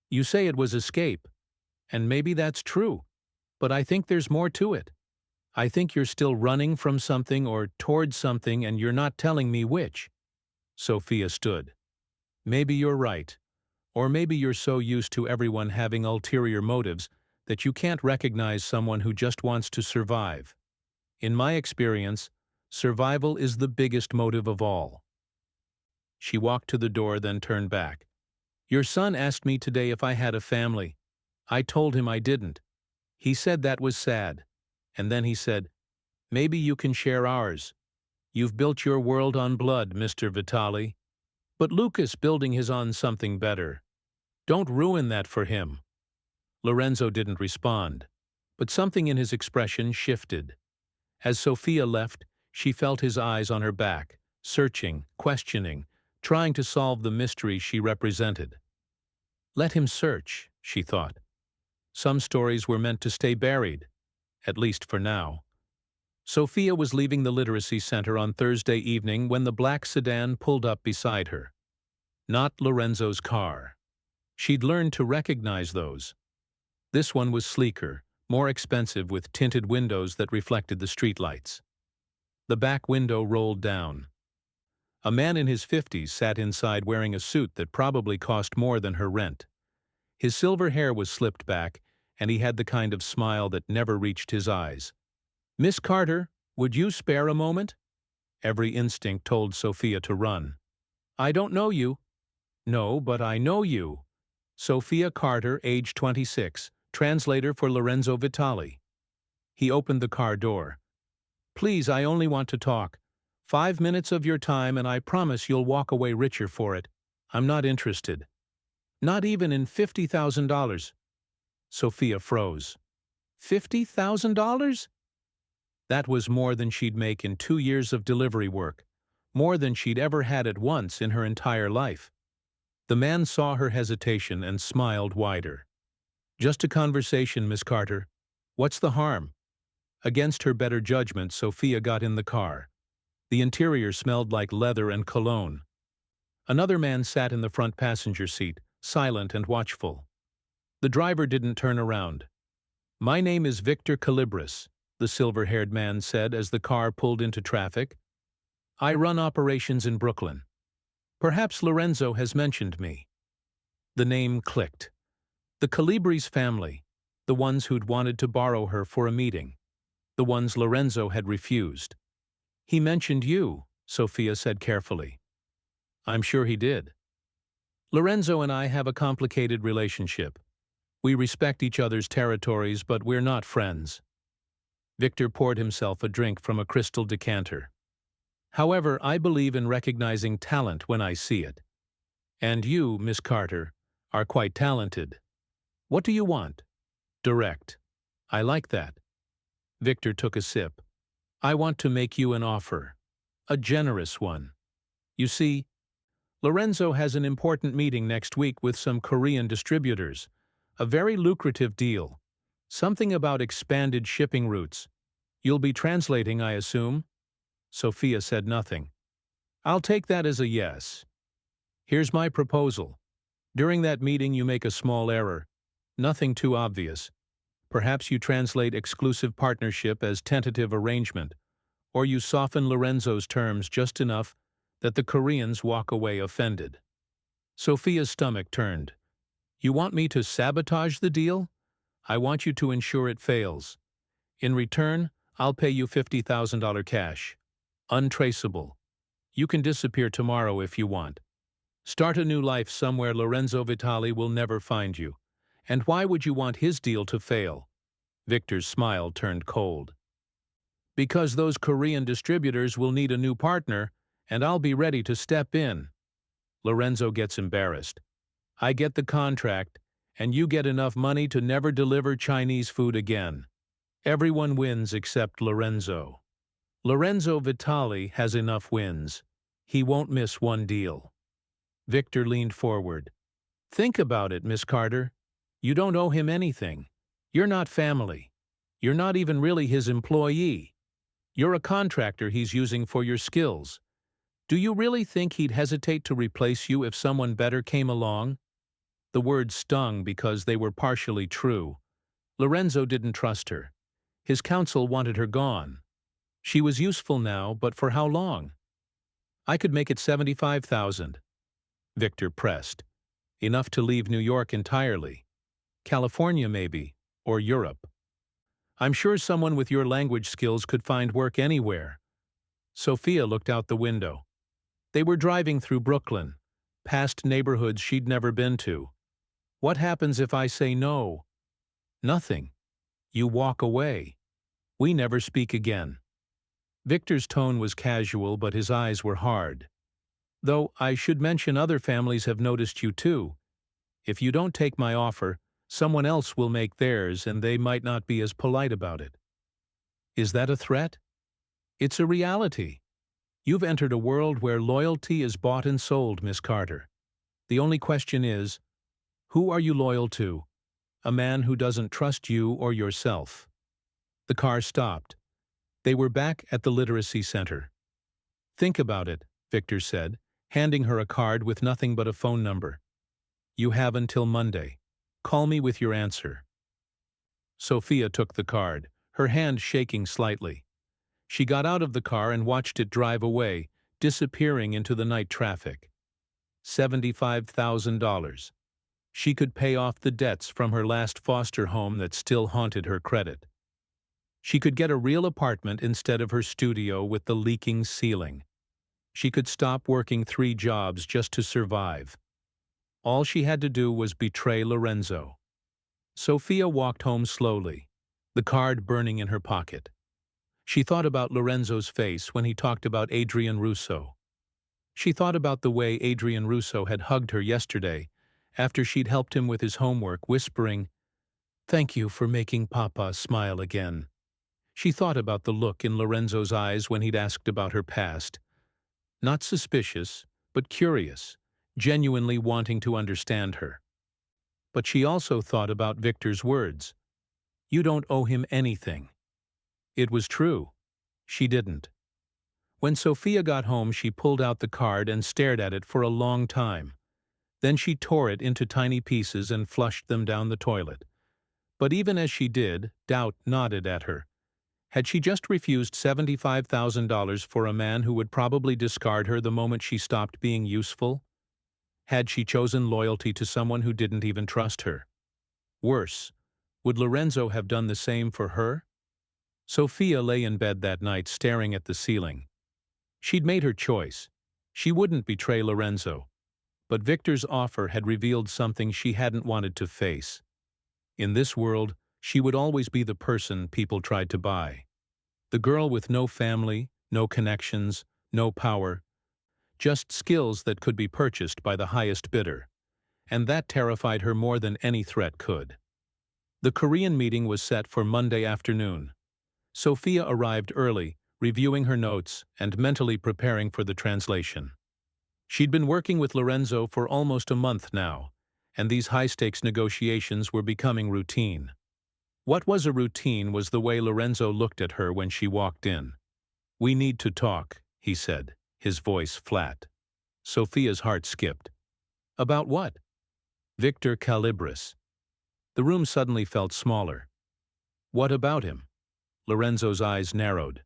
You say it was escape, and maybe that's true, but I think there's more to it. I think you're still running from something or towards something and you're not telling me which. Sophia stood. Maybe you're right, or maybe you're so used to everyone having ulterior motives that you can't recognize someone who just wants to survive. In my experience, survival is the biggest motive of all. She walked to the door, then turned back. Your son asked me today if I had a family. I told him I didn't. He said that was sad. And then he said, maybe you can share ours. You've built your world on blood, Mr. Vitali. But Lucas building his on something better. Don't ruin that for him. Lorenzo didn't respond, but something in his expression shifted. As Sophia left, she felt his eyes on her back, searching, questioning, trying to solve the mystery she represented. Let him search, she thought. Some stories were meant to stay buried, at least for now. Sophia was leaving the literacy center on Thursday evening when the black sedan pulled up beside her. Not Lorenzo's car. She'd learned to recognize those. This one was sleeker, more expensive with tinted windows that reflected the streetlights. The back window rolled down. A man in his 50s sat inside wearing a suit that probably cost more than her rent. His silver hair was slipped back, and he had the kind of smile that never reached his eyes. "Miss Carter, would you spare a moment?" Every instinct told Sophia to run. "I don't know you." "No, but I know you. Sophia Carter, age 26, translator for Lorenzo Vitali." He opened the car door. "Please, I only want to talk. 5 minutes of your time and I promise you'll walk away richer for it. I'm not interested. Not even in $50,000. Sophia froze. $50,000? That was more than she'd make in 2 years of delivery work, more than she'd ever had at once in her entire life. The man saw her hesitation and smiled wider. "Just a conversation, Miss Carter. What's the harm?" Against her better judgment, Sophia got in the car. The interior smelled like leather and cologne. Another man sat in the front passenger seat, silent and watchful. The driver didn't turn around. "My name is Victor Calibris," the silver-haired man said as the car pulled into traffic. "I run operations in Brooklyn. Perhaps Lorenzo has mentioned me." The name clicked. The Calibris family, the ones who'd wanted to borrow her for a meeting, the ones Lorenzo had refused. "He mentioned you," Sophia said carefully. "I'm sure he did. Lorenzo and I have a complicated relationship. We respect each other's territories, but we're not friends." Victor poured himself a drink from a crystal decanter. "However, I believe in recognizing talent when I see it. And you, Miss Carter, are quite talented. What do you want?" "Direct. I like that." Victor took a sip. "I want to make you an offer. A generous one. You see, Lorenzo has an important meeting next week with some Korean distributors. A very lucrative deal. Something about expanded shipping routes. You'll be translating, I assume?" Sophia said nothing. "I'll take that as a yes. Here's my proposal. During that meeting you make a small error. Nothing too obvious. Perhaps you translate exclusive partnership as tentative arrangement, or you soften Lorenzo's terms just enough that the Koreans walk away offended." Sophia's stomach turned. "You want me to sabotage the deal? I want you to ensure it fails. In return, I'll pay you $50,000 cash. Untraceable. You can disappear tomorrow if you want. Start a new life somewhere Lorenzo Vitali will never find you. And why would you want his deal to fail?" Victor's smile turned cold. "Because those Korean distributors will need a new partner, and I'll be ready to step in." Lorenzo gets embarrassed. "I get the contract, and you get enough money to never deliver Chinese food again. Everyone wins except Lorenzo. Lorenzo Vitali has enough wins. He won't miss one deal." Victor leaned forward. "Think about it, Miss Carter. You don't owe him anything. You're not family. You're not even really his employee. You're a contractor he's using for your skills. Do you really think he'd hesitate to replace you if someone better came along?" The words stung because they were partially true. Lorenzo didn't trust her. His counsel wanted her gone. She was useful now, but for how long? "I could make it 75,000. Victor pressed. "Enough to leave New York entirely. California maybe, or Europe. I'm sure someone with your language skills could find work anywhere." Sophia looked out the window. They were driving through Brooklyn, past neighborhoods she'd never been to. "What happens if I say no?" "Nothing. You walk away. We never speak again." Victor's tone was casual, but his eyes were hard. "Though I should mention other families have noticed you too. If you don't take my offer, someone else will make theirs, and they might not be as polite about it." "Is that a threat?" "It's a reality. You've entered a world where loyalty is bought and sold, Miss Carter. The only question is, who are you loyal to? A man who doesn't trust you or yourself." The car stopped. They were back at the literacy center. "Think about it," Victor said, handing her a card with nothing but a phone number. "You have until Monday. Call me with your answer." Sophia took the card, her hand shaking slightly. She got out of the car and watched it drive away, disappearing into the night traffic. $75,000. She could pay off the debts from her last foster home that still haunted her credit. She could get a real apartment instead of her studio with the leaking ceiling. She could stop working 3 jobs just to survive. All she had to do was betray Lorenzo. Sophia walked home slowly, the card burning in her pocket. She thought about Lorenzo's face when he talked about Adrian Russo. She thought about the way Adrian Russo had hugged her yesterday after she'd helped him with his homework, whispering, "Thank you for making Papa smile again." She thought about the look in Lorenzo's eyes when he'd asked about her past. Not suspicious, but curious, genuinely wanting to understand her. But she also thought about Victor's words. "You don't owe him anything." It was true. She didn't. When Sophia got home, she pulled out the card and stared at it for a long time. Then she tore it into tiny pieces and flushed them down the toilet. But even as she did, doubt nodded at her. Had she just refused $75,000 for a man who would probably discard her the moment she stopped being useful? Had she chosen loyalty to someone who didn't even trust her? Worse, would Lorenzo have done the same for her? Sophia lay in bed that night staring at the ceiling. She'd made her choice. She wouldn't betray Lorenzo. But Victor's offer had revealed something she hadn't wanted to face. In this world, she would always be the person people tried to buy. The girl with no family, no connections, no power. Just skills that could be purchased by the highest bidder. And that terrified her more than any threat could. The Korean meeting was set for Monday afternoon. Sophia arrived early, reviewing her notes and mentally preparing for the translation. She'd been working with Lorenzo for almost a month now, and these high-stakes negotiations were becoming routine. What was a routine was the way Lorenzo looked at her when she walked in. "We need to talk," he said, his voice flat. Sophia's heart skipped. "About what?" "Victor Calibris." The room suddenly felt smaller. "What about him?" Lorenzo's eyes narrowed.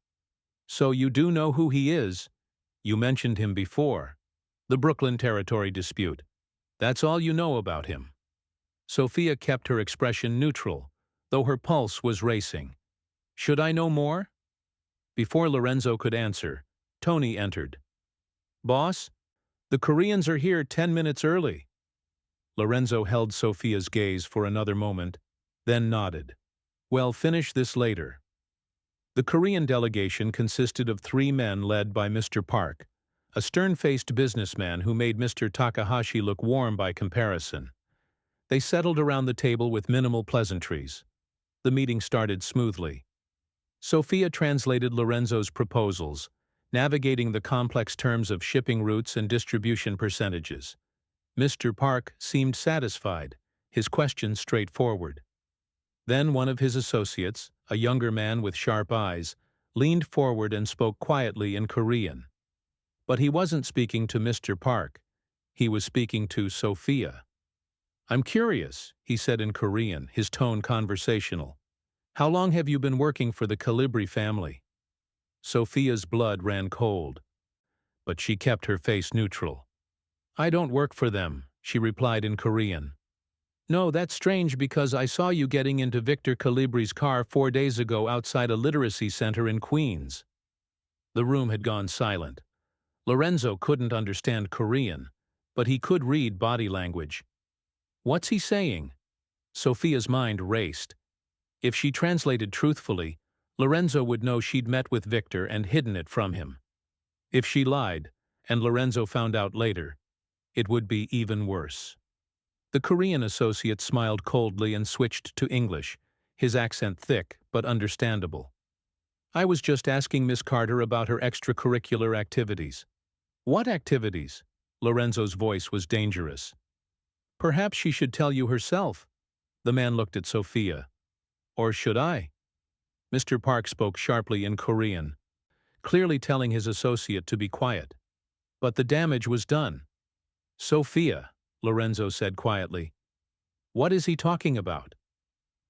"So you do know who he is? You mentioned him before. The Brooklyn territory dispute. That's all you know about him." Sophia kept her expression neutral, though her pulse was racing. "Should I know more?" Before Lorenzo could answer, Tony entered. "Boss, the Koreans are here 10 minutes early." Lorenzo held Sophia's gaze for another moment, then nodded. "Well, finish this later." The Korean delegation consisted of 3 men led by Mr. Park, a stern-faced businessman who made Mr. Takahashi look warm by comparison. They settled around the table with minimal pleasantries. The meeting started smoothly. Sophia translated Lorenzo's proposals, navigating the complex terms of shipping routes and distribution percentages. Mr. Park seemed satisfied, his questions straightforward. Then one of his associates, a younger man with sharp eyes, leaned forward and spoke quietly in Korean. But he wasn't speaking to Mr. Park. He was speaking to Sophia. "I'm curious," he said in Korean, his tone conversational. "How long have you been working for the Calibri family?" Sophia's blood ran cold. But she kept her face neutral. "I don't work for them," she replied in Korean. "No, that's strange because I saw you getting into Victor Calibri's car 4 days ago outside a literacy center in Queens." The room had gone silent. Lorenzo couldn't understand Korean, but he could read body language. What's he saying? Sophia's mind raced. If she translated truthfully, Lorenzo would know she'd met with Victor and hidden it from him. If she lied, and Lorenzo found out later, it would be even worse. The Korean associate smiled coldly and switched to English, his accent thick but understandable. "I was just asking Miss Carter about her extracurricular activities." "What activities?" Lorenzo's voice was dangerous. "Perhaps she should tell you herself." The man looked at Sophia. "Or should I?" Mr. Park spoke sharply in Korean, clearly telling his associate to be quiet. But the damage was done. "Sophia," Lorenzo said quietly. "What is he talking about?"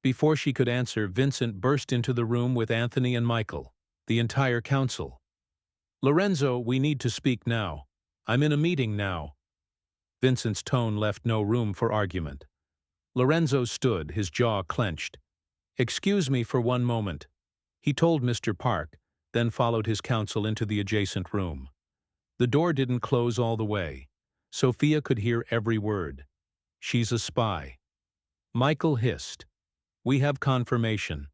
Before she could answer, Vincent burst into the room with Anthony and Michael, the entire council. "Lorenzo, we need to speak now. I'm in a meeting now." Vincent's tone left no room for argument. Lorenzo stood, his jaw clenched. "Excuse me for one moment," he told Mr. Park, then followed his counsel into the adjacent room. The door didn't close all the way. Sophia could hear every word. "She's a spy." Michael hissed. "We have confirmation.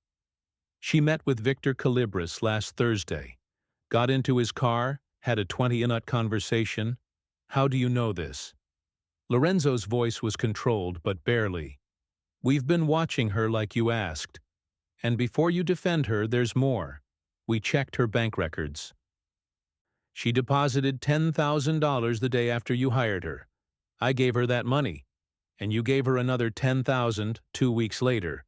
She met with Victor Calibris last Thursday. Got into his car, had a 20-minute conversation. How do you know this?" Lorenzo's voice was controlled, but barely. "We've been watching her like you asked. And before you defend her, there's more. We checked her bank records. She deposited $10,000 the day after you hired her. I gave her that money, and you gave her another $10,000 2 weeks later.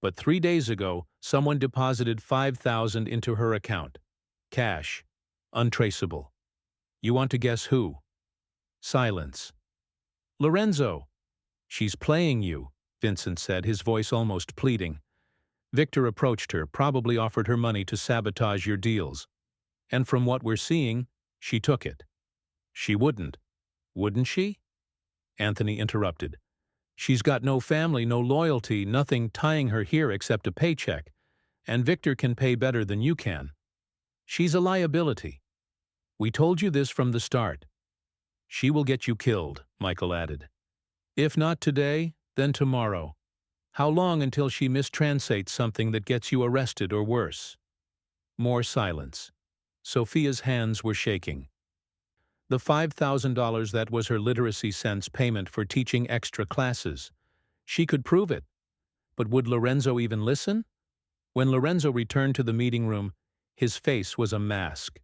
But 3 days ago, someone deposited $5,000 into her account. Cash. Untraceable. You want to guess who?" Silence. "Lorenzo." "She's playing you," Vincent said, his voice almost pleading. "Victor approached her, probably offered her money to sabotage your deals. And from what we're seeing, she took it." "She wouldn't." "Wouldn't she?" Anthony interrupted. "She's got no family, no loyalty, nothing tying her here except a paycheck, and Victor can pay better than you can. She's a liability. We told you this from the start." "She will get you killed," Michael added. "If not today, then tomorrow. How long until she mistranslates something that gets you arrested or worse?" More silence. Sophia's hands were shaking. The $5,000, that was her literacy cents payment for teaching extra classes. She could prove it. But would Lorenzo even listen? When Lorenzo returned to the meeting room, his face was a mask.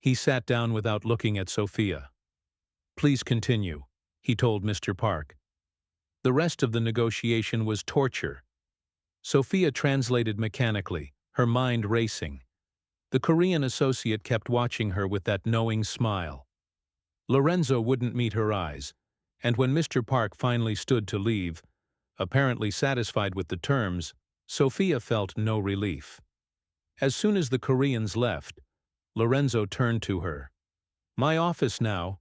He sat down without looking at Sophia. "Please continue," he told Mr. Park. The rest of the negotiation was torture. Sophia translated mechanically, her mind racing. The Korean associate kept watching her with that knowing smile. Lorenzo wouldn't meet her eyes, and when Mr. Park finally stood to leave, apparently satisfied with the terms, Sophia felt no relief. As soon as the Koreans left, Lorenzo turned to her. "My office now."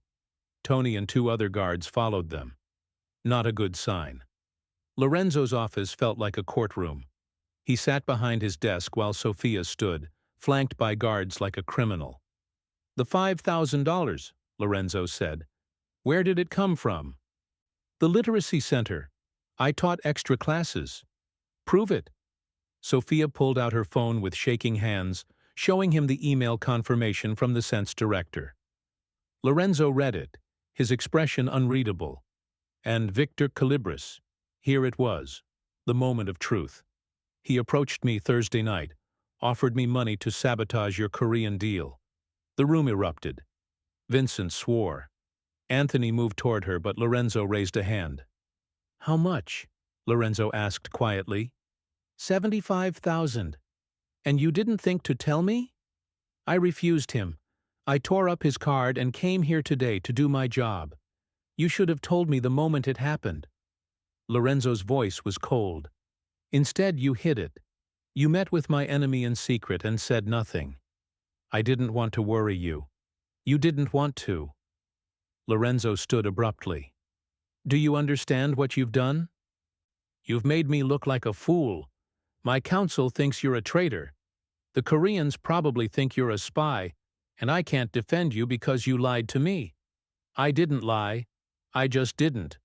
Tony and 2 other guards followed them. Not a good sign. Lorenzo's office felt like a courtroom. He sat behind his desk while Sophia stood, flanked by guards like a criminal. "The $5,000, Lorenzo said. "Where did it come from?" "The Literacy Center. I taught extra classes." "Prove it." Sophia pulled out her phone with shaking hands, showing him the email confirmation from the Sense director. Lorenzo read it, his expression unreadable. And Victor Calibris. Here it was, the moment of truth. "He approached me Thursday night, offered me money to sabotage your Korean deal." The room erupted. Vincent swore. Anthony moved toward her, but Lorenzo raised a hand. "How much?" Lorenzo asked quietly. $75,000. "And you didn't think to tell me?" "I refused him. I tore up his card and came here today to do my job. You should have told me the moment it happened." Lorenzo's voice was cold. "Instead, you hid it. You met with my enemy in secret and said nothing. I didn't want to worry you. You didn't want to." Lorenzo stood abruptly. "Do you understand what you've done? You've made me look like a fool. My counsel thinks you're a traitor. The Koreans probably think you're a spy, and I can't defend you because you lied to me. I didn't lie. I just didn't.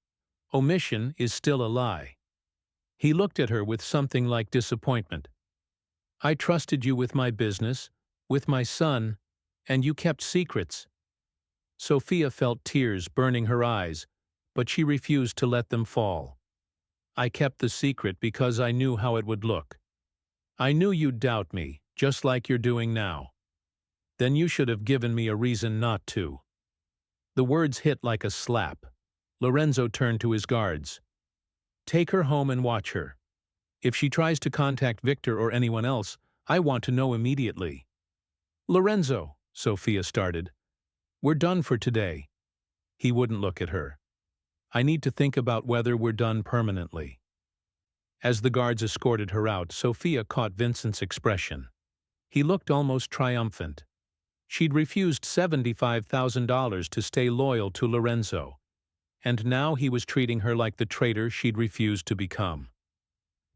Omission is still a lie." He looked at her with something like disappointment. "I trusted you with my business, with my son, and you kept secrets." Sophia felt tears burning her eyes, but she refused to let them fall. "I kept the secret because I knew how it would look. I knew you'd doubt me, just like you're doing now. Then you should have given me a reason not to." The words hit like a slap. Lorenzo turned to his guards. "Take her home and watch her. If she tries to contact Victor or anyone else, I want to know immediately." "Lorenzo," Sophia started. "We're done for today." He wouldn't look at her. "I need to think about whether we're done permanently." As the guards escorted her out, Sophia caught Vincent's expression. He looked almost triumphant. She'd refused $75,000 to stay loyal to Lorenzo. and now he was treating her like the traitor she'd refused to become.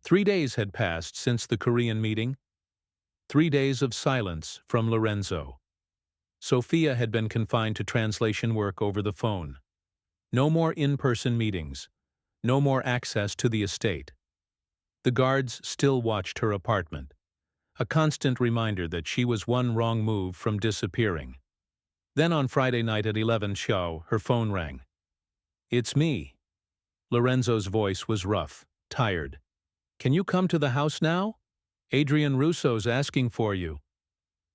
3 days had passed since the Korean meeting. 3 days of silence from Lorenzo. Sophia had been confined to translation work over the phone. No more in-person meetings. No more access to the estate. The guards still watched her apartment, a constant reminder that she was one wrong move from disappearing. Then on Friday night at 11 show, her phone rang. "It's me." Lorenzo's voice was rough, tired. "Can you come to the house now? Adrian Russo's asking for you."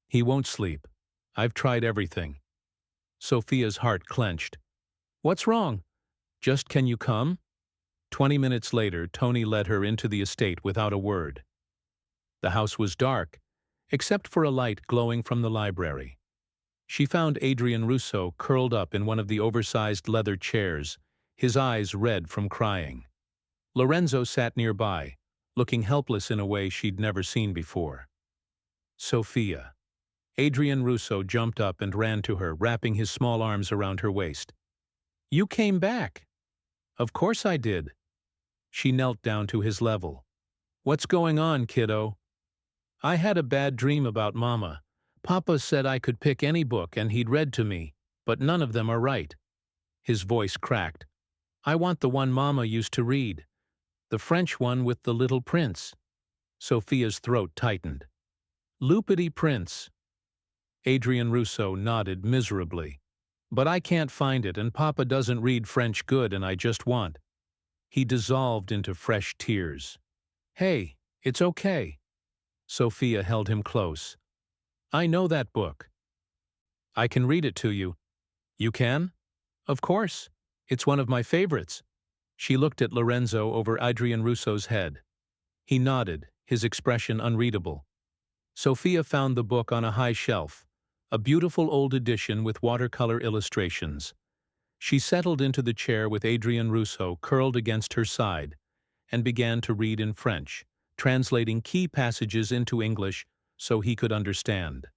"He won't sleep. I've tried everything." Sophia's heart clenched. "What's wrong? Just can you come?" 20 minutes later, Tony led her into the estate without a word. The house was dark, except for a light glowing from the library. She found Adrian Russo curled up in one of the oversized leather chairs, his eyes red from crying. Lorenzo sat nearby, looking helpless in a way she'd never seen before. "Sophia." Adrian Russo jumped up and ran to her, wrapping his small arms around her waist. "You came back." "Of course I did." She knelt down to his level. "What's going on, kiddo?" "I had a bad dream about Mama. Papa said I could pick any book and he'd read to me, but none of them are right." His voice cracked. "I want the one Mama used to read. The French one with the little prince." Sophia's throat tightened. "Loopity Prince." Adrian Russo nodded miserably. "But I can't find it, and Papa doesn't read French good, and I just want." He dissolved into fresh tears. "Hey, it's okay." Sophia held him close. "I know that book. I can read it to you." "You can?" "Of course. It's one of my favorites." She looked at Lorenzo over Adrian Russo's head. He nodded, his expression unreadable. Sophia found the book on a high shelf, a beautiful old edition with watercolor illustrations. She settled into the chair with Adrian Russo curled against her side and began to read in French, translating key passages into English so he could understand.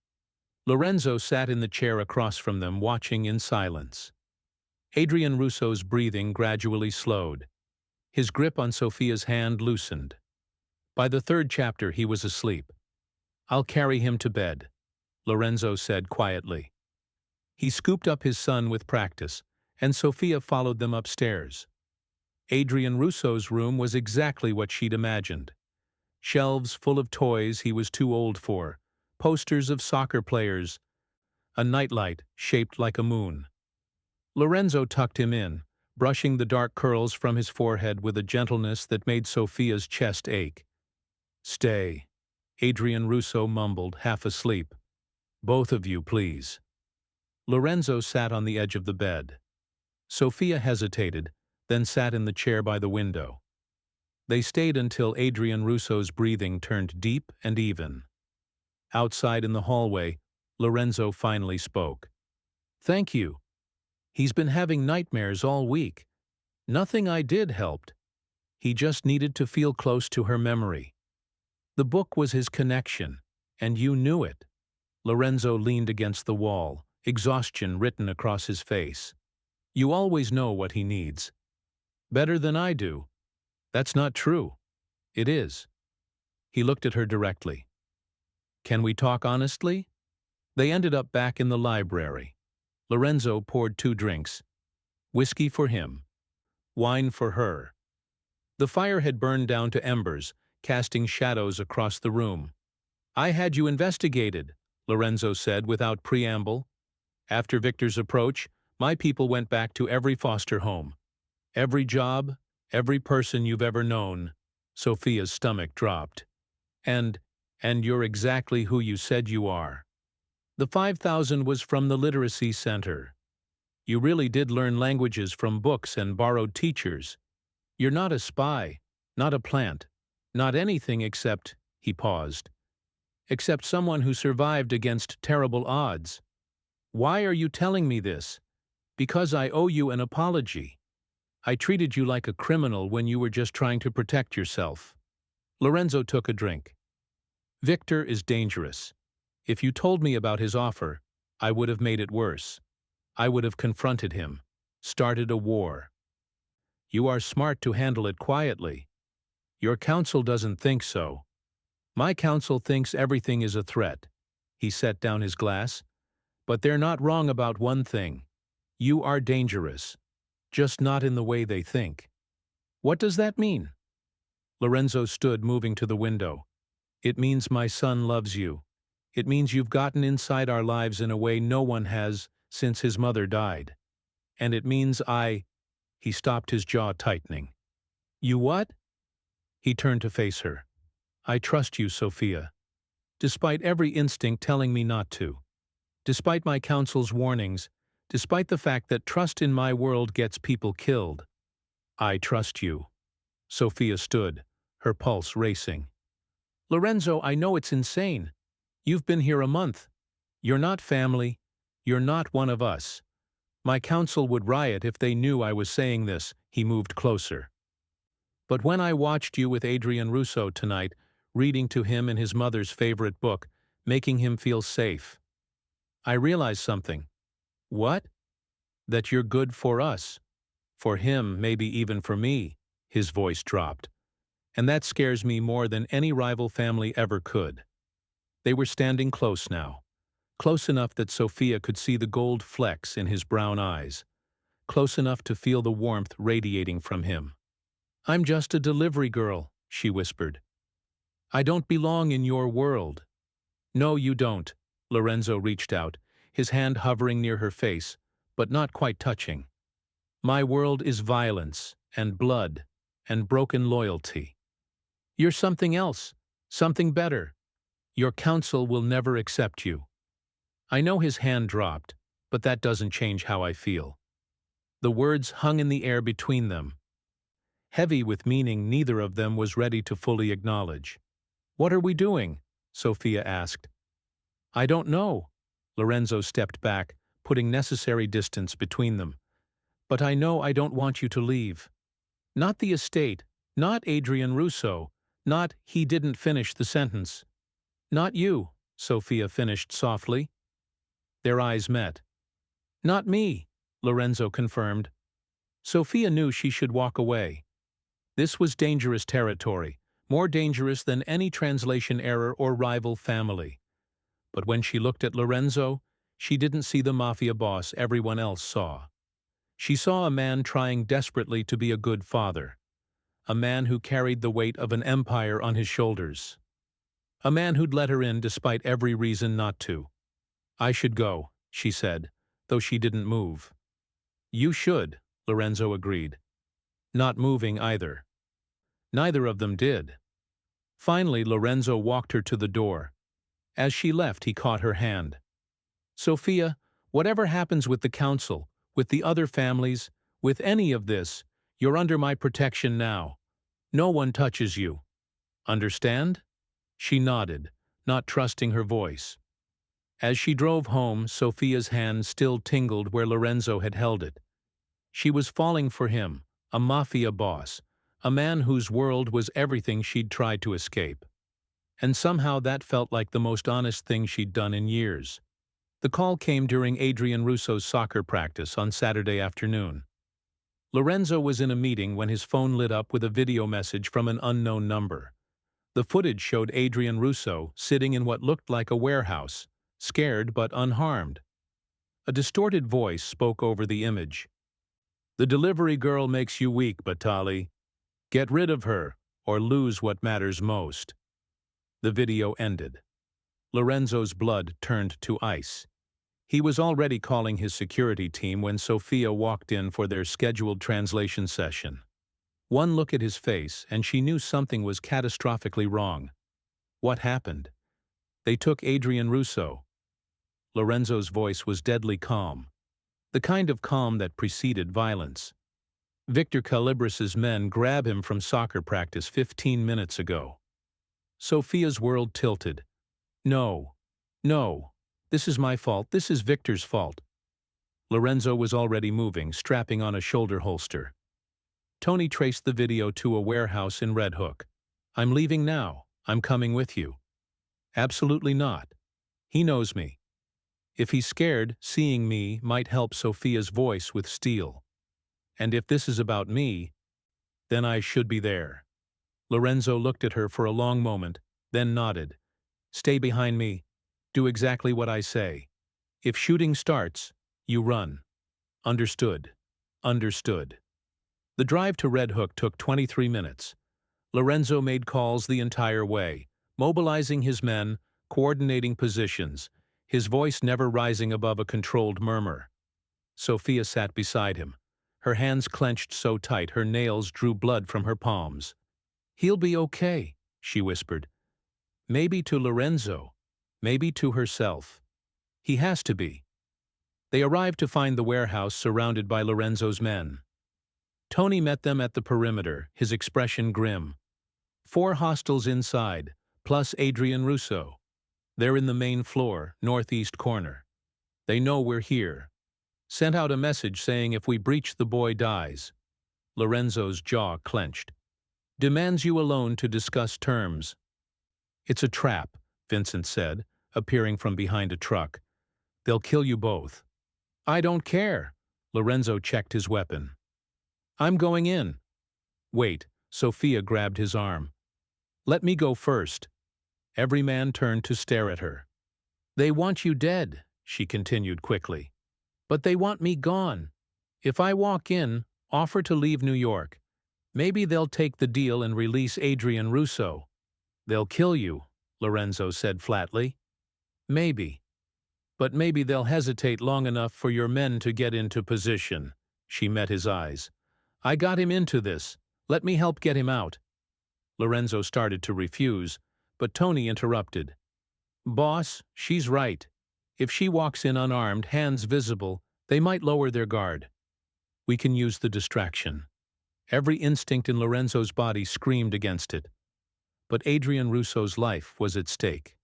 Lorenzo sat in the chair across from them, watching in silence. Adrian Russo's breathing gradually slowed. His grip on Sophia's hand loosened. By the 3rd chapter he was asleep. "I'll carry him to bed," Lorenzo said quietly. He scooped up his son with practice, and Sophia followed them upstairs. Adrian Russo's room was exactly what she'd imagined. Shelves full of toys he was too old for, posters of soccer players, a nightlight shaped like a moon. Lorenzo tucked him in, brushing the dark curls from his forehead with a gentleness that made Sophia's chest ache. "Stay," Adrian Russo mumbled, half asleep. "Both of you, please." Lorenzo sat on the edge of the bed. Sophia hesitated, then sat in the chair by the window. They stayed until Adrian Russo's breathing turned deep and even. Outside in the hallway, Lorenzo finally spoke. "Thank you. He's been having nightmares all week. Nothing I did helped. He just needed to feel close to her memory. The book was his connection, and you knew it." Lorenzo leaned against the wall, exhaustion written across his face. "You always know what he needs." "Better than I do." "That's not true." "It is." He looked at her directly. "Can we talk honestly?" They ended up back in the library. Lorenzo poured 2 drinks. Whiskey for him. Wine for her. The fire had burned down to embers, casting shadows across the room. "I had you investigated," Lorenzo said without preamble. "After Victor's approach, my people went back to every foster home. Every job, every person you've ever known." Sophia's stomach dropped. And you're exactly who you said you are." "The 5,000 was from the literacy center. You really did learn languages from books and borrowed teachers. You're not a spy, not a plant, not anything except," he paused, "except someone who survived against terrible odds. Why are you telling me this? Because I owe you an apology. I treated you like a criminal when you were just trying to protect yourself." Lorenzo took a drink. "Victor is dangerous. If you told me about his offer, I would have made it worse. I would have confronted him, started a war." You are smart to handle it quietly. Your council doesn't think so. My council thinks everything is a threat. He set down his glass. But they're not wrong about one thing. You are dangerous. Just not in the way they think. What does that mean? Lorenzo stood, moving to the window. It means my son loves you. It means you've gotten inside our lives in a way no one has since his mother died. And it means He stopped, his jaw tightening. You what? He turned to face her. I trust you, Sophia. Despite every instinct telling me not to. Despite my counsel's warnings, despite the fact that trust in my world gets people killed. I trust you. Sophia stood, her pulse racing. Lorenzo, I know it's insane. You've been here a month. You're not family. You're not one of us. My council would riot if they knew I was saying this. He moved closer. But when I watched you with Adrian Russo tonight, reading to him in his mother's favorite book, making him feel safe, I realized something. What? That you're good for us. For him, maybe even for me. His voice dropped. And that scares me more than any rival family ever could. They were standing close now. Close enough that Sophia could see the gold flecks in his brown eyes. Close enough to feel the warmth radiating from him. I'm just a delivery girl, she whispered. I don't belong in your world. No, you don't. Lorenzo reached out, his hand hovering near her face, but not quite touching. My world is violence, and blood, and broken loyalty. You're something else, something better. Your council will never accept you. I know his hand dropped, but that doesn't change how I feel. The words hung in the air between them, heavy with meaning neither of them was ready to fully acknowledge. What are we doing? Sophia asked. I don't know. Lorenzo stepped back, putting necessary distance between them. But I know I don't want you to leave. Not the estate, not Adrian Russo, not he didn't finish the sentence. Not you, Sophia finished softly. Their eyes met. Not me, Lorenzo confirmed. Sophia knew she should walk away. This was dangerous territory, more dangerous than any translation error or rival family. But when she looked at Lorenzo, she didn't see the Mafia boss everyone else saw. She saw a man trying desperately to be a good father. A man who carried the weight of an empire on his shoulders. A man who'd let her in despite every reason not to. I should go, she said, though she didn't move. You should, Lorenzo agreed. Not moving either. Neither of them did. Finally, Lorenzo walked her to the door. As she left, he caught her hand. Sophia, whatever happens with the council, with the other families, with any of this, you're under my protection now. No one touches you. Understand? She nodded, not trusting her voice. As she drove home, Sophia's hand still tingled where Lorenzo had held it. She was falling for him, a Mafia boss, a man whose world was everything she'd tried to escape. And somehow that felt like the most honest thing she'd done in years. The call came during Adrian Russo's soccer practice on Saturday afternoon. Lorenzo was in a meeting when his phone lit up with a video message from an unknown number. The footage showed Adrian Russo sitting in what looked like a warehouse, scared but unharmed. A distorted voice spoke over the image. The delivery girl makes you weak, Batali. Get rid of her, or lose what matters most. The video ended. Lorenzo's blood turned to ice. He was already calling his security team when Sophia walked in for their scheduled translation session. One look at his face, and she knew something was catastrophically wrong. What happened? They took Adrian Russo. Lorenzo's voice was deadly calm. The kind of calm that preceded violence. Victor Calibras's men grabbed him from soccer practice 15 minutes ago. Sophia's world tilted. No. This is my fault. This is Victor's fault. Lorenzo was already moving, strapping on a shoulder holster. Tony traced the video to a warehouse in Red Hook. I'm leaving now. I'm coming with you. Absolutely not. He knows me. If he's scared, seeing me might help Sophia's voice with steel. And if this is about me, Then I should be there. Lorenzo looked at her for a long moment, then nodded. Stay behind me. Do exactly what I say. If shooting starts, you run. Understood. Understood. The drive to Red Hook took 23 minutes. Lorenzo made calls the entire way, mobilizing his men, coordinating positions, his voice never rising above a controlled murmur. Sophia sat beside him. Her hands clenched so tight her nails drew blood from her palms. He'll be okay, she whispered. Maybe to Lorenzo, maybe to herself. He has to be. They arrived to find the warehouse surrounded by Lorenzo's men. Tony met them at the perimeter, his expression grim. 4 hostiles inside, plus Adrian Russo. They're in the main floor, northeast corner. They know we're here. Sent out a message saying if we breach the boy dies. Lorenzo's jaw clenched. Demands you alone to discuss terms. It's a trap, Vincent said, appearing from behind a truck. They'll kill you both. I don't care. Lorenzo checked his weapon. I'm going in. Wait, Sophia grabbed his arm. Let me go first. Every man turned to stare at her. They want you dead, she continued quickly. But they want me gone. If I walk in, offer to leave New York. Maybe they'll take the deal and release Adrian Russo. They'll kill you, Lorenzo said flatly. Maybe. But maybe they'll hesitate long enough for your men to get into position. She met his eyes. I got him into this. Let me help get him out. Lorenzo started to refuse, but Tony interrupted. Boss, she's right. If she walks in unarmed, hands visible, they might lower their guard. We can use the distraction. Every instinct in Lorenzo's body screamed against it. But Adrian Russo's life was at stake.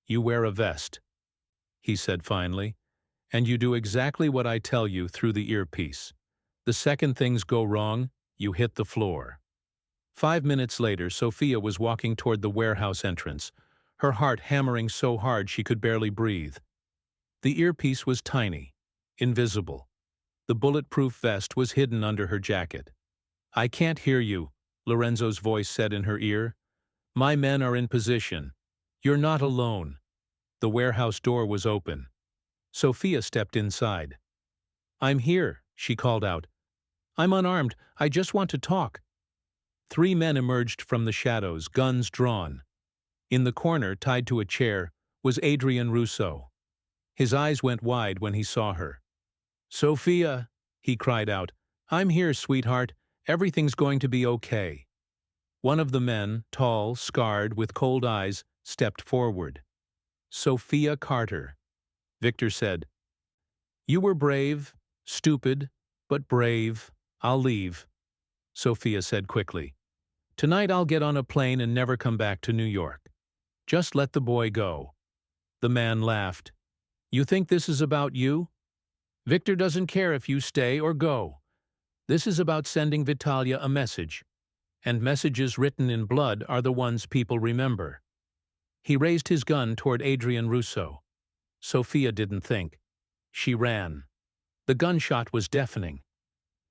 You wear a vest, he said finally, and you do exactly what I tell you through the earpiece. The second things go wrong, you hit the floor. 5 minutes later, Sophia was walking toward the warehouse entrance, her heart hammering so hard she could barely breathe. The earpiece was tiny, invisible. The bulletproof vest was hidden under her jacket. I can't hear you, Lorenzo's voice said in her ear. My men are in position. You're not alone. The warehouse door was open. Sophia stepped inside. I'm here, she called out. I'm unarmed. I just want to talk. 3 men emerged from the shadows, guns drawn. In the corner, tied to a chair, was Adrian Russo. His eyes went wide when he saw her. Sophia, he cried out. I'm here, sweetheart. Everything's going to be okay. One of the men, tall, scarred, with cold eyes, stepped forward. Sophia Carter. Victor said, You were brave, stupid, but brave. I'll leave. Sophia said quickly. Tonight I'll get on a plane and never come back to New York. Just let the boy go. The man laughed. You think this is about you? Victor doesn't care if you stay or go. This is about sending Vitalia a message. And messages written in blood are the ones people remember. He raised his gun toward Adrian Russo. Sophia didn't think. She ran. The gunshot was deafening.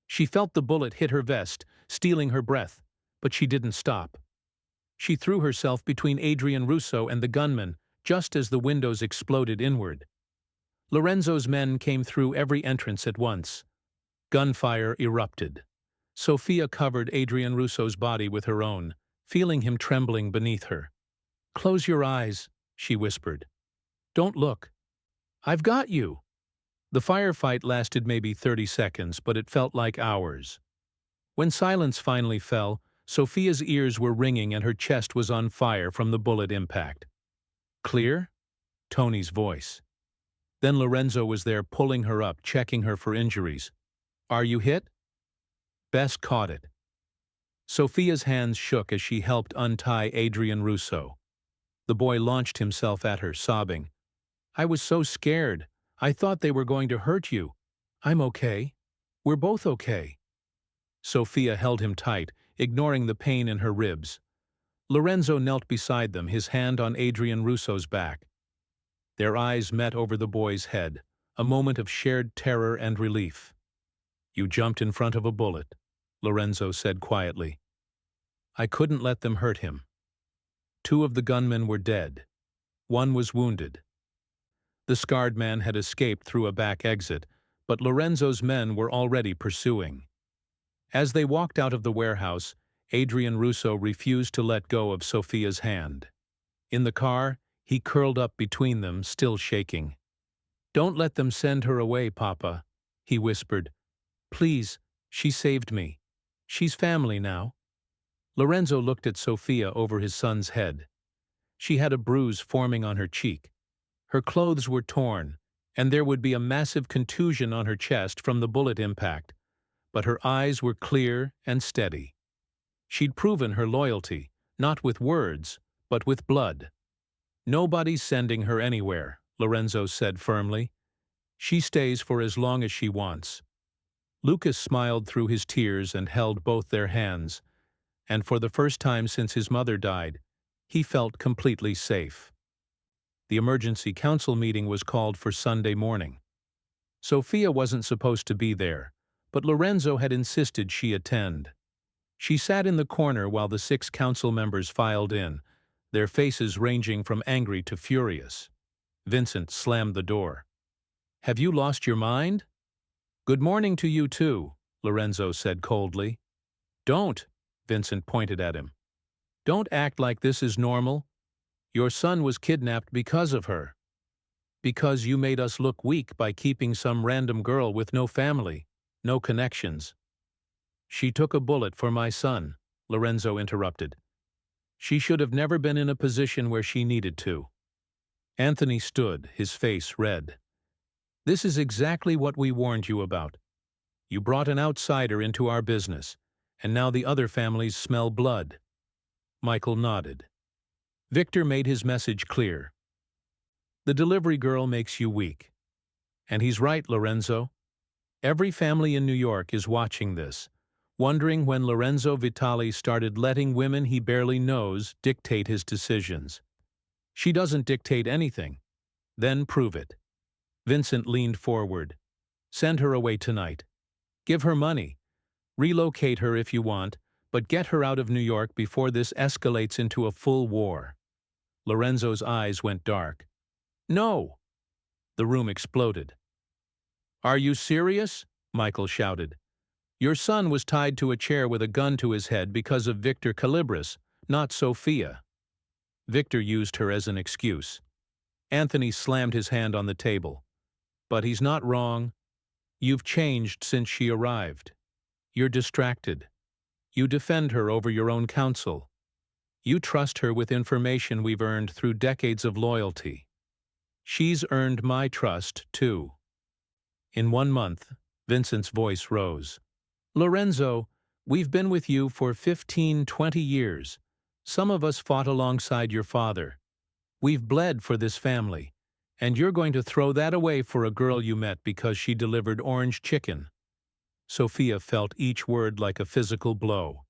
She felt the bullet hit her vest, stealing her breath, but she didn't stop. She threw herself between Adrian Russo and the gunman just as the windows exploded inward. Lorenzo's men came through every entrance at once. Gunfire erupted. Sophia covered Adrian Russo's body with her own, feeling him trembling beneath her. Close your eyes, she whispered. Don't look. I've got you. The firefight lasted maybe 30 seconds, but it felt like hours. When silence finally fell, Sophia's ears were ringing and her chest was on fire from the bullet impact. Clear? Tony's voice. Then Lorenzo was there pulling her up, checking her for injuries. Are you hit? Bess caught it. Sophia's hands shook as she helped untie Adrian Russo. The boy launched himself at her, sobbing. I was so scared. I thought they were going to hurt you. I'm okay. We're both okay. Sophia held him tight, ignoring the pain in her ribs. Lorenzo knelt beside them, his hand on Adrian Russo's back. Their eyes met over the boy's head, a moment of shared terror and relief. You jumped in front of a bullet. Lorenzo said quietly. I couldn't let them hurt him. 2 of the gunmen were dead. 1 was wounded. The scarred man had escaped through a back exit, but Lorenzo's men were already pursuing. As they walked out of the warehouse, Adrian Russo refused to let go of Sophia's hand. In the car, he curled up between them, still shaking. Don't let them send her away, Papa, he whispered. Please, she saved me. She's family now. Lorenzo looked at Sophia over his son's head. She had a bruise forming on her cheek. Her clothes were torn, and there would be a massive contusion on her chest from the bullet impact, but her eyes were clear and steady. She'd proven her loyalty, not with words, but with blood. Nobody's sending her anywhere, Lorenzo said firmly. She stays for as long as she wants. Lucas smiled through his tears and held both their hands, and for the first time since his mother died, he felt completely safe. The emergency council meeting was called for Sunday morning. Sophia wasn't supposed to be there, but Lorenzo had insisted she attend. She sat in the corner while the 6 council members filed in, their faces ranging from angry to furious. Vincent slammed the door. Have you lost your mind? Good morning to you too, Lorenzo said coldly. Don't, Vincent pointed at him. Don't act like this is normal. Your son was kidnapped because of her. Because you made us look weak by keeping some random girl with no family, no connections. She took a bullet for my son, Lorenzo interrupted. She should have never been in a position where she needed to. Anthony stood, his face red. This is exactly what we warned you about. You brought an outsider into our business, and now the other families smell blood. Michael nodded. Victor made his message clear. The delivery girl makes you weak. And he's right, Lorenzo. Every family in New York is watching this, wondering when Lorenzo Vitali started letting women he barely knows dictate his decisions. She doesn't dictate anything. Then prove it. Vincent leaned forward. Send her away tonight. Give her money. Relocate her if you want, but get her out of New York before this escalates into a full war. Lorenzo's eyes went dark. No! The room exploded. Are you serious? Michael shouted. Your son was tied to a chair with a gun to his head because of Victor Calibris, not Sophia. Victor used her as an excuse. Anthony slammed his hand on the table. But he's not wrong. You've changed since she arrived. You're distracted. You defend her over your own counsel. You trust her with information we've earned through decades of loyalty. She's earned my trust, too. In 1 month, Vincent's voice rose. Lorenzo, we've been with you for 15, 20 years. Some of us fought alongside your father. We've bled for this family, and you're going to throw that away for a girl you met because she delivered orange chicken. Sophia felt each word like a physical blow.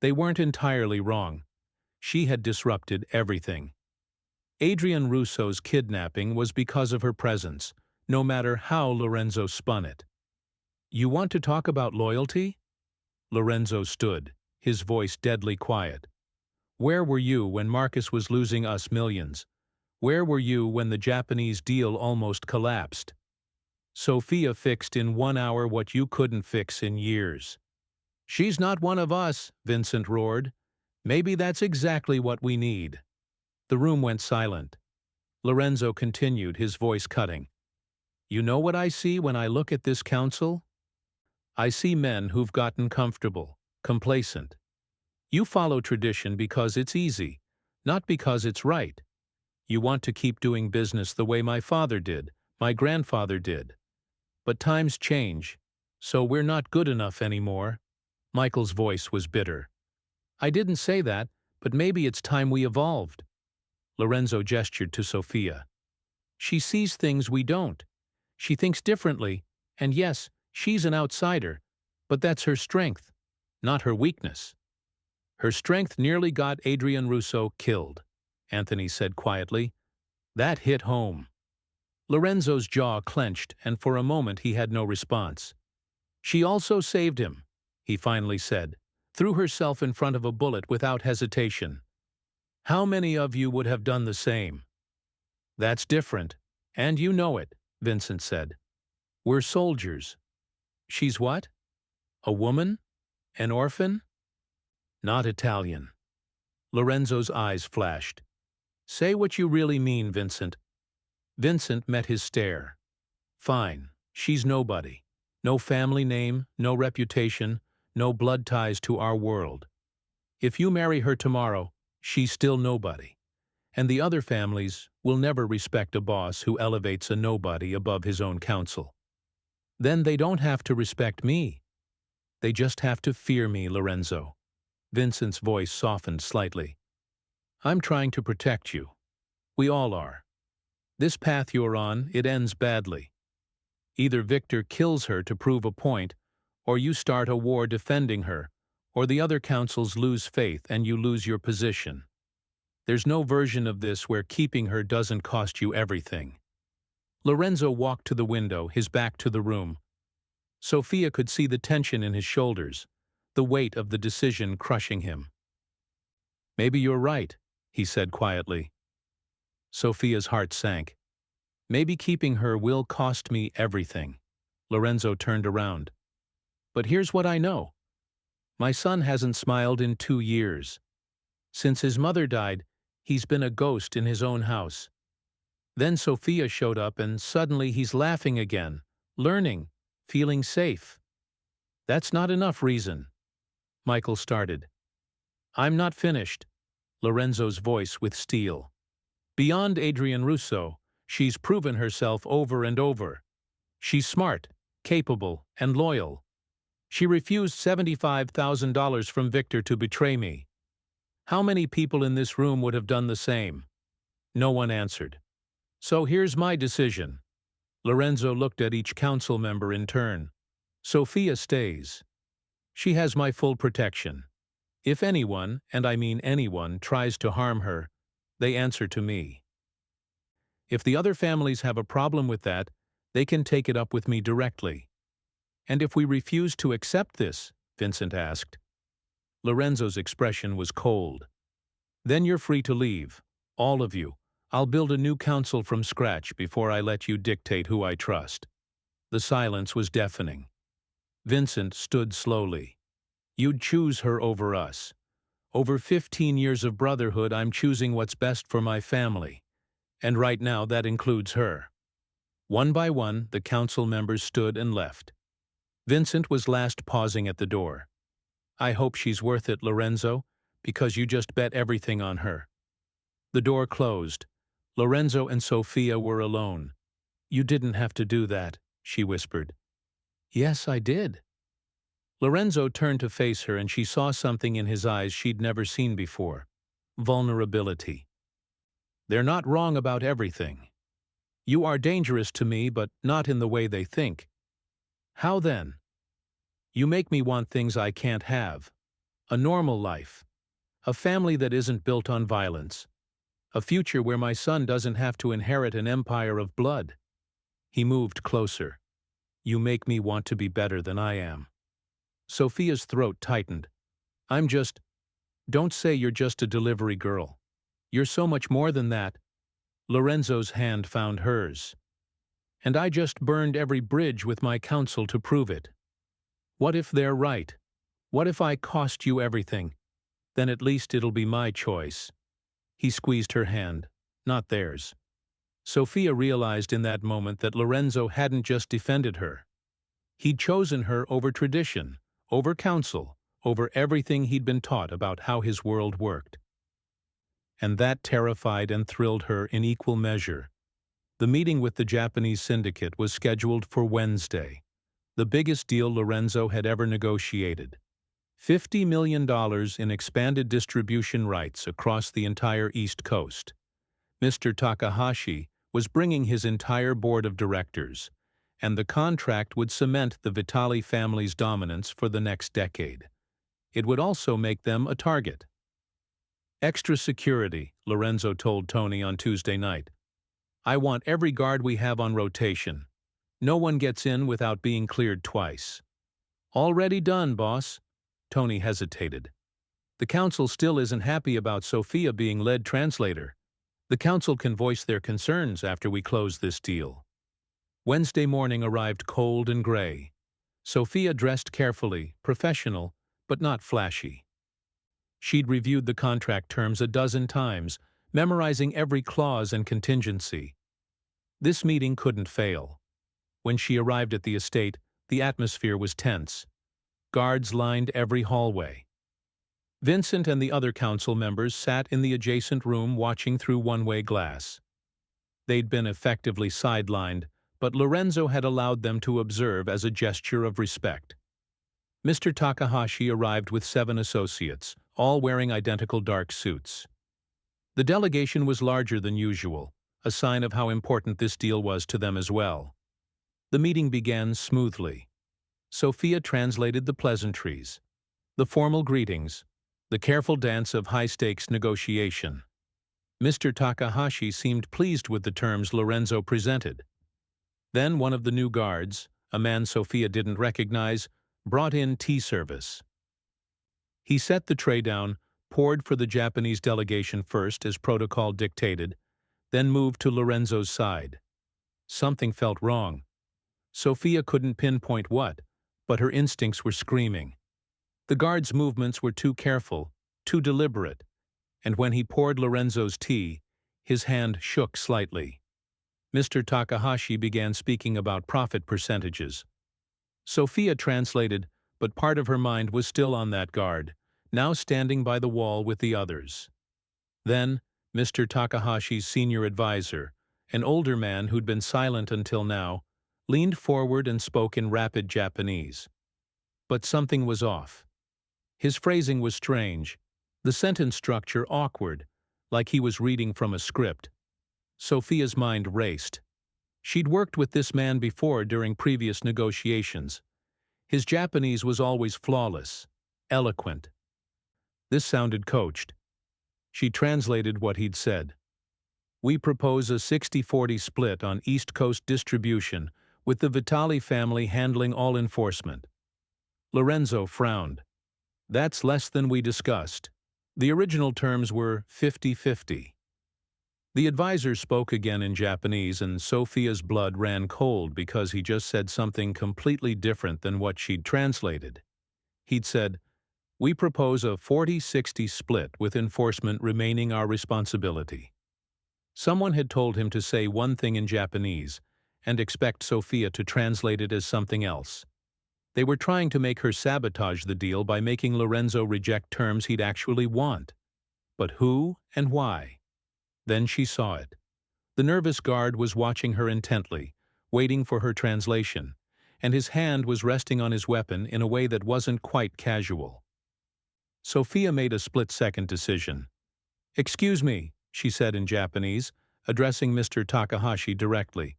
They weren't entirely wrong. She had disrupted everything. Adrian Russo's kidnapping was because of her presence, no matter how Lorenzo spun it. You want to talk about loyalty? Lorenzo stood, his voice deadly quiet. Where were you when Marcus was losing us millions? Where were you when the Japanese deal almost collapsed? Sophia fixed in 1 hour what you couldn't fix in years. She's not one of us, Vincent roared. Maybe that's exactly what we need. The room went silent. Lorenzo continued, his voice cutting. You know what I see when I look at this council? I see men who've gotten comfortable, complacent. You follow tradition because it's easy, not because it's right. You want to keep doing business the way my father did, my grandfather did. But times change, so we're not good enough anymore. Michael's voice was bitter. I didn't say that, but maybe it's time we evolved. Lorenzo gestured to Sophia. She sees things we don't. She thinks differently, and yes, she's an outsider, but that's her strength, not her weakness. Her strength nearly got Adrian Russo killed, Anthony said quietly. That hit home. Lorenzo's jaw clenched, and for a moment he had no response. She also saved him, he finally said, threw herself in front of a bullet without hesitation. How many of you would have done the same? That's different, and you know it, Vincent said. We're soldiers. She's what? A woman? An orphan? Not Italian. Lorenzo's eyes flashed. Say what you really mean, Vincent. Vincent met his stare. Fine, she's nobody. No family name, no reputation, no blood ties to our world. If you marry her tomorrow, she's still nobody. And the other families will never respect a boss who elevates a nobody above his own council. Then they don't have to respect me. They just have to fear me, Lorenzo. Vincent's voice softened slightly. I'm trying to protect you. We all are. This path you're on, it ends badly. Either Victor kills her to prove a point, or you start a war defending her, or the other councils lose faith and you lose your position. There's no version of this where keeping her doesn't cost you everything. Lorenzo walked to the window, his back to the room. Sophia could see the tension in his shoulders, the weight of the decision crushing him. Maybe you're right, he said quietly. Sophia's heart sank. Maybe keeping her will cost me everything. Lorenzo turned around. But here's what I know. My son hasn't smiled in 2 years. Since his mother died, he's been a ghost in his own house. Then Sophia showed up and suddenly he's laughing again, learning, feeling safe. That's not enough reason. Michael started. I'm not finished. Lorenzo's voice with steel. Beyond Adrienne Rousseau, she's proven herself over and over. She's smart, capable, and loyal. She refused $75,000 from Victor to betray me. How many people in this room would have done the same? No one answered. So here's my decision. Lorenzo looked at each council member in turn. Sophia stays. She has my full protection. If anyone, and I mean anyone, tries to harm her, they answer to me. If the other families have a problem with that, they can take it up with me directly. And if we refuse to accept this, Vincent asked. Lorenzo's expression was cold. Then you're free to leave, all of you. I'll build a new council from scratch before I let you dictate who I trust. The silence was deafening. Vincent stood slowly. You'd choose her over us. Over 15 years of brotherhood, I'm choosing what's best for my family. And right now, that includes her. One by one, the council members stood and left. Vincent was last, pausing at the door. I hope she's worth it, Lorenzo, because you just bet everything on her. The door closed. Lorenzo and Sophia were alone. You didn't have to do that, she whispered. Yes, I did. Lorenzo turned to face her and she saw something in his eyes she'd never seen before. Vulnerability. They're not wrong about everything. You are dangerous to me, but not in the way they think. How then? You make me want things I can't have. A normal life. A family that isn't built on violence. A future where my son doesn't have to inherit an empire of blood. He moved closer. You make me want to be better than I am. Sophia's throat tightened. Don't say you're just a delivery girl. You're so much more than that. Lorenzo's hand found hers. And I just burned every bridge with my counsel to prove it. What if they're right? What if I cost you everything? Then at least it'll be my choice. He squeezed her hand, not theirs. Sophia realized in that moment that Lorenzo hadn't just defended her. He'd chosen her over tradition, over counsel, over everything he'd been taught about how his world worked. And that terrified and thrilled her in equal measure. The meeting with the Japanese syndicate was scheduled for Wednesday, the biggest deal Lorenzo had ever negotiated. $50 million in expanded distribution rights across the entire East Coast. Mr. Takahashi was bringing his entire board of directors, and the contract would cement the Vitali family's dominance for the next decade. It would also make them a target. Extra security, Lorenzo told Tony on Tuesday night. I want every guard we have on rotation. No one gets in without being cleared twice. Already done, boss. Tony hesitated. The council still isn't happy about Sophia being lead translator. The council can voice their concerns after we close this deal. Wednesday morning arrived cold and gray. Sophia dressed carefully, professional, but not flashy. She'd reviewed the contract terms a dozen times, memorizing every clause and contingency. This meeting couldn't fail. When she arrived at the estate, the atmosphere was tense. Guards lined every hallway. Vincent and the other council members sat in the adjacent room watching through one-way glass. They'd been effectively sidelined, but Lorenzo had allowed them to observe as a gesture of respect. Mr. Takahashi arrived with 7 associates, all wearing identical dark suits. The delegation was larger than usual, a sign of how important this deal was to them as well. The meeting began smoothly. Sophia translated the pleasantries, the formal greetings, the careful dance of high-stakes negotiation. Mr. Takahashi seemed pleased with the terms Lorenzo presented. Then one of the new guards, a man Sophia didn't recognize, brought in tea service. He set the tray down, poured for the Japanese delegation first as protocol dictated, then moved to Lorenzo's side. Something felt wrong. Sophia couldn't pinpoint what, but her instincts were screaming. The guard's movements were too careful, too deliberate, and when he poured Lorenzo's tea, his hand shook slightly. Mr. Takahashi began speaking about profit percentages. Sophia translated, but part of her mind was still on that guard, now standing by the wall with the others. Then, Mr. Takahashi's senior advisor, an older man who'd been silent until now, leaned forward and spoke in rapid Japanese. But something was off. His phrasing was strange, the sentence structure awkward, like he was reading from a script. Sophia's mind raced. She'd worked with this man before during previous negotiations. His Japanese was always flawless, eloquent. This sounded coached. She translated what he'd said. "We propose a 60-40 split on East Coast distribution, with the Vitali family handling all enforcement." Lorenzo frowned. "That's less than we discussed. The original terms were 50-50. The advisor spoke again in Japanese, and Sophia's blood ran cold because he just said something completely different than what she'd translated. He'd said, "We propose a 40-60 split with enforcement remaining our responsibility." Someone had told him to say one thing in Japanese and expect Sophia to translate it as something else. They were trying to make her sabotage the deal by making Lorenzo reject terms he'd actually want. But who and why? Then she saw it. The nervous guard was watching her intently, waiting for her translation, and his hand was resting on his weapon in a way that wasn't quite casual. Sophia made a split-second decision. "Excuse me," she said in Japanese, addressing Mr. Takahashi directly.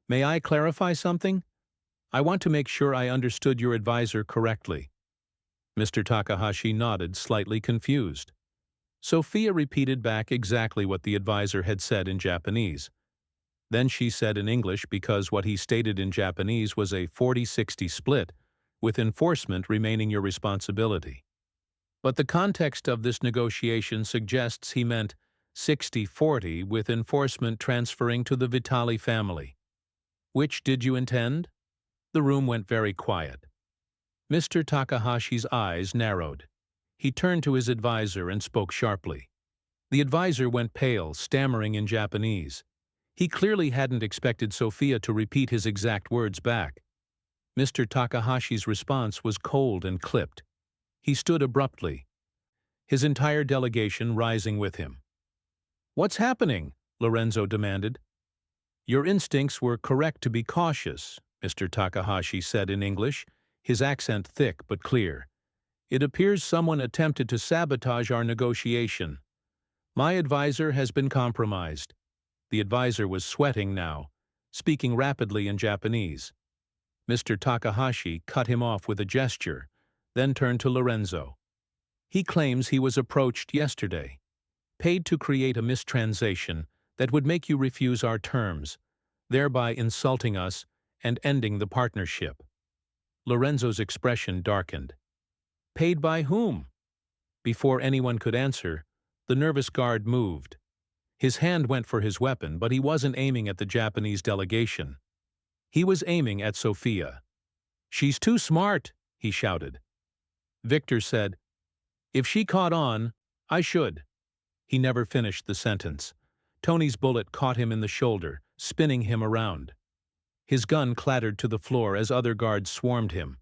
"May I clarify something? I want to make sure I understood your advisor correctly." Mr. Takahashi nodded, slightly confused. Sophia repeated back exactly what the advisor had said in Japanese. Then she said in English because what he stated in Japanese was a 40-60 split, with enforcement remaining your responsibility. But the context of this negotiation suggests he meant 60-40 with enforcement transferring to the Vitali family. Which did you intend? The room went very quiet. Mr. Takahashi's eyes narrowed. He turned to his advisor and spoke sharply. The advisor went pale, stammering in Japanese. He clearly hadn't expected Sophia to repeat his exact words back. Mr. Takahashi's response was cold and clipped. He stood abruptly, his entire delegation rising with him. "What's happening?" Lorenzo demanded. "Your instincts were correct to be cautious," Mr. Takahashi said in English, his accent thick but clear. "It appears someone attempted to sabotage our negotiation. My advisor has been compromised." The advisor was sweating now, speaking rapidly in Japanese. Mr. Takahashi cut him off with a gesture, then turned to Lorenzo. "He claims he was approached yesterday, paid to create a mistranslation that would make you refuse our terms, thereby insulting us and ending the partnership." Lorenzo's expression darkened. Paid by whom? Before anyone could answer, the nervous guard moved. His hand went for his weapon, but he wasn't aiming at the Japanese delegation. He was aiming at Sofia. "She's too smart," he shouted. Victor said, "If she caught on, I should." He never finished the sentence. Tony's bullet caught him in the shoulder, spinning him around. His gun clattered to the floor as other guards swarmed him.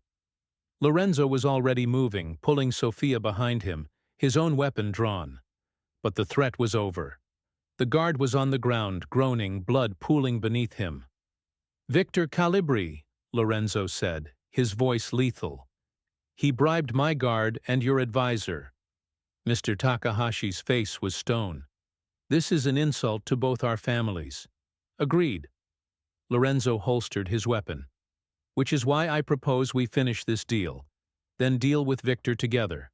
Lorenzo was already moving, pulling Sofia behind him, his own weapon drawn. But the threat was over. The guard was on the ground, groaning, blood pooling beneath him. "Victor Calibri," Lorenzo said, his voice lethal. "He bribed my guard and your advisor." Mr. Takahashi's face was stone. "This is an insult to both our families." "Agreed." Lorenzo holstered his weapon. "Which is why I propose we finish this deal, then deal with Victor together."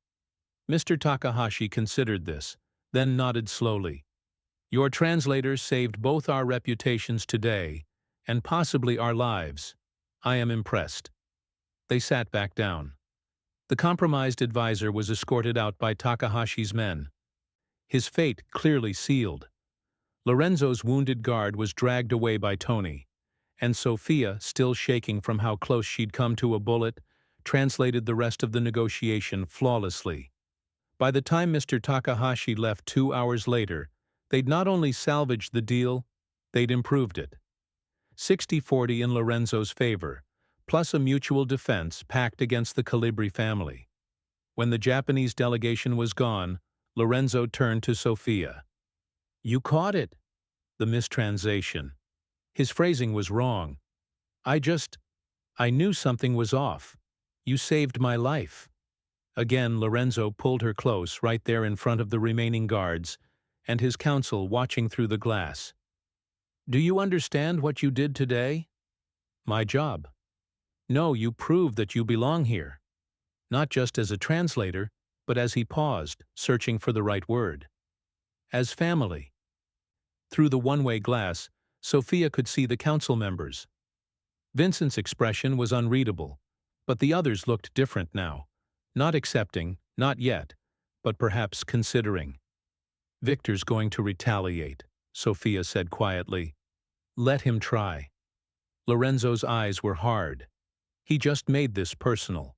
Mr. Takahashi considered this, then nodded slowly. "Your translator saved both our reputations today, and possibly our lives. I am impressed." They sat back down. The compromised advisor was escorted out by Takahashi's men. His fate clearly sealed. Lorenzo's wounded guard was dragged away by Tony, and Sofia, still shaking from how close she'd come to a bullet, translated the rest of the negotiation flawlessly. By the time Mr. Takahashi left 2 hours later, they'd not only salvaged the deal, they'd improved it. 60-40 in Lorenzo's favor, plus a mutual defense pact against the Calibri family. When the Japanese delegation was gone, Lorenzo turned to Sofia. "You caught it." The mistranslation. His phrasing was wrong. I knew something was off. You saved my life." Again, Lorenzo pulled her close, right there in front of the remaining guards, and his counsel watching through the glass. "Do you understand what you did today?" "My job." "No, you proved that you belong here. Not just as a translator, but as he paused, searching for the right word. As family." Through the one-way glass, Sofia could see the council members. Vincent's expression was unreadable, but the others looked different now. Not accepting, not yet, but perhaps considering. "Victor's going to retaliate," Sofia said quietly. "Let him try." Lorenzo's eyes were hard. He just made this personal.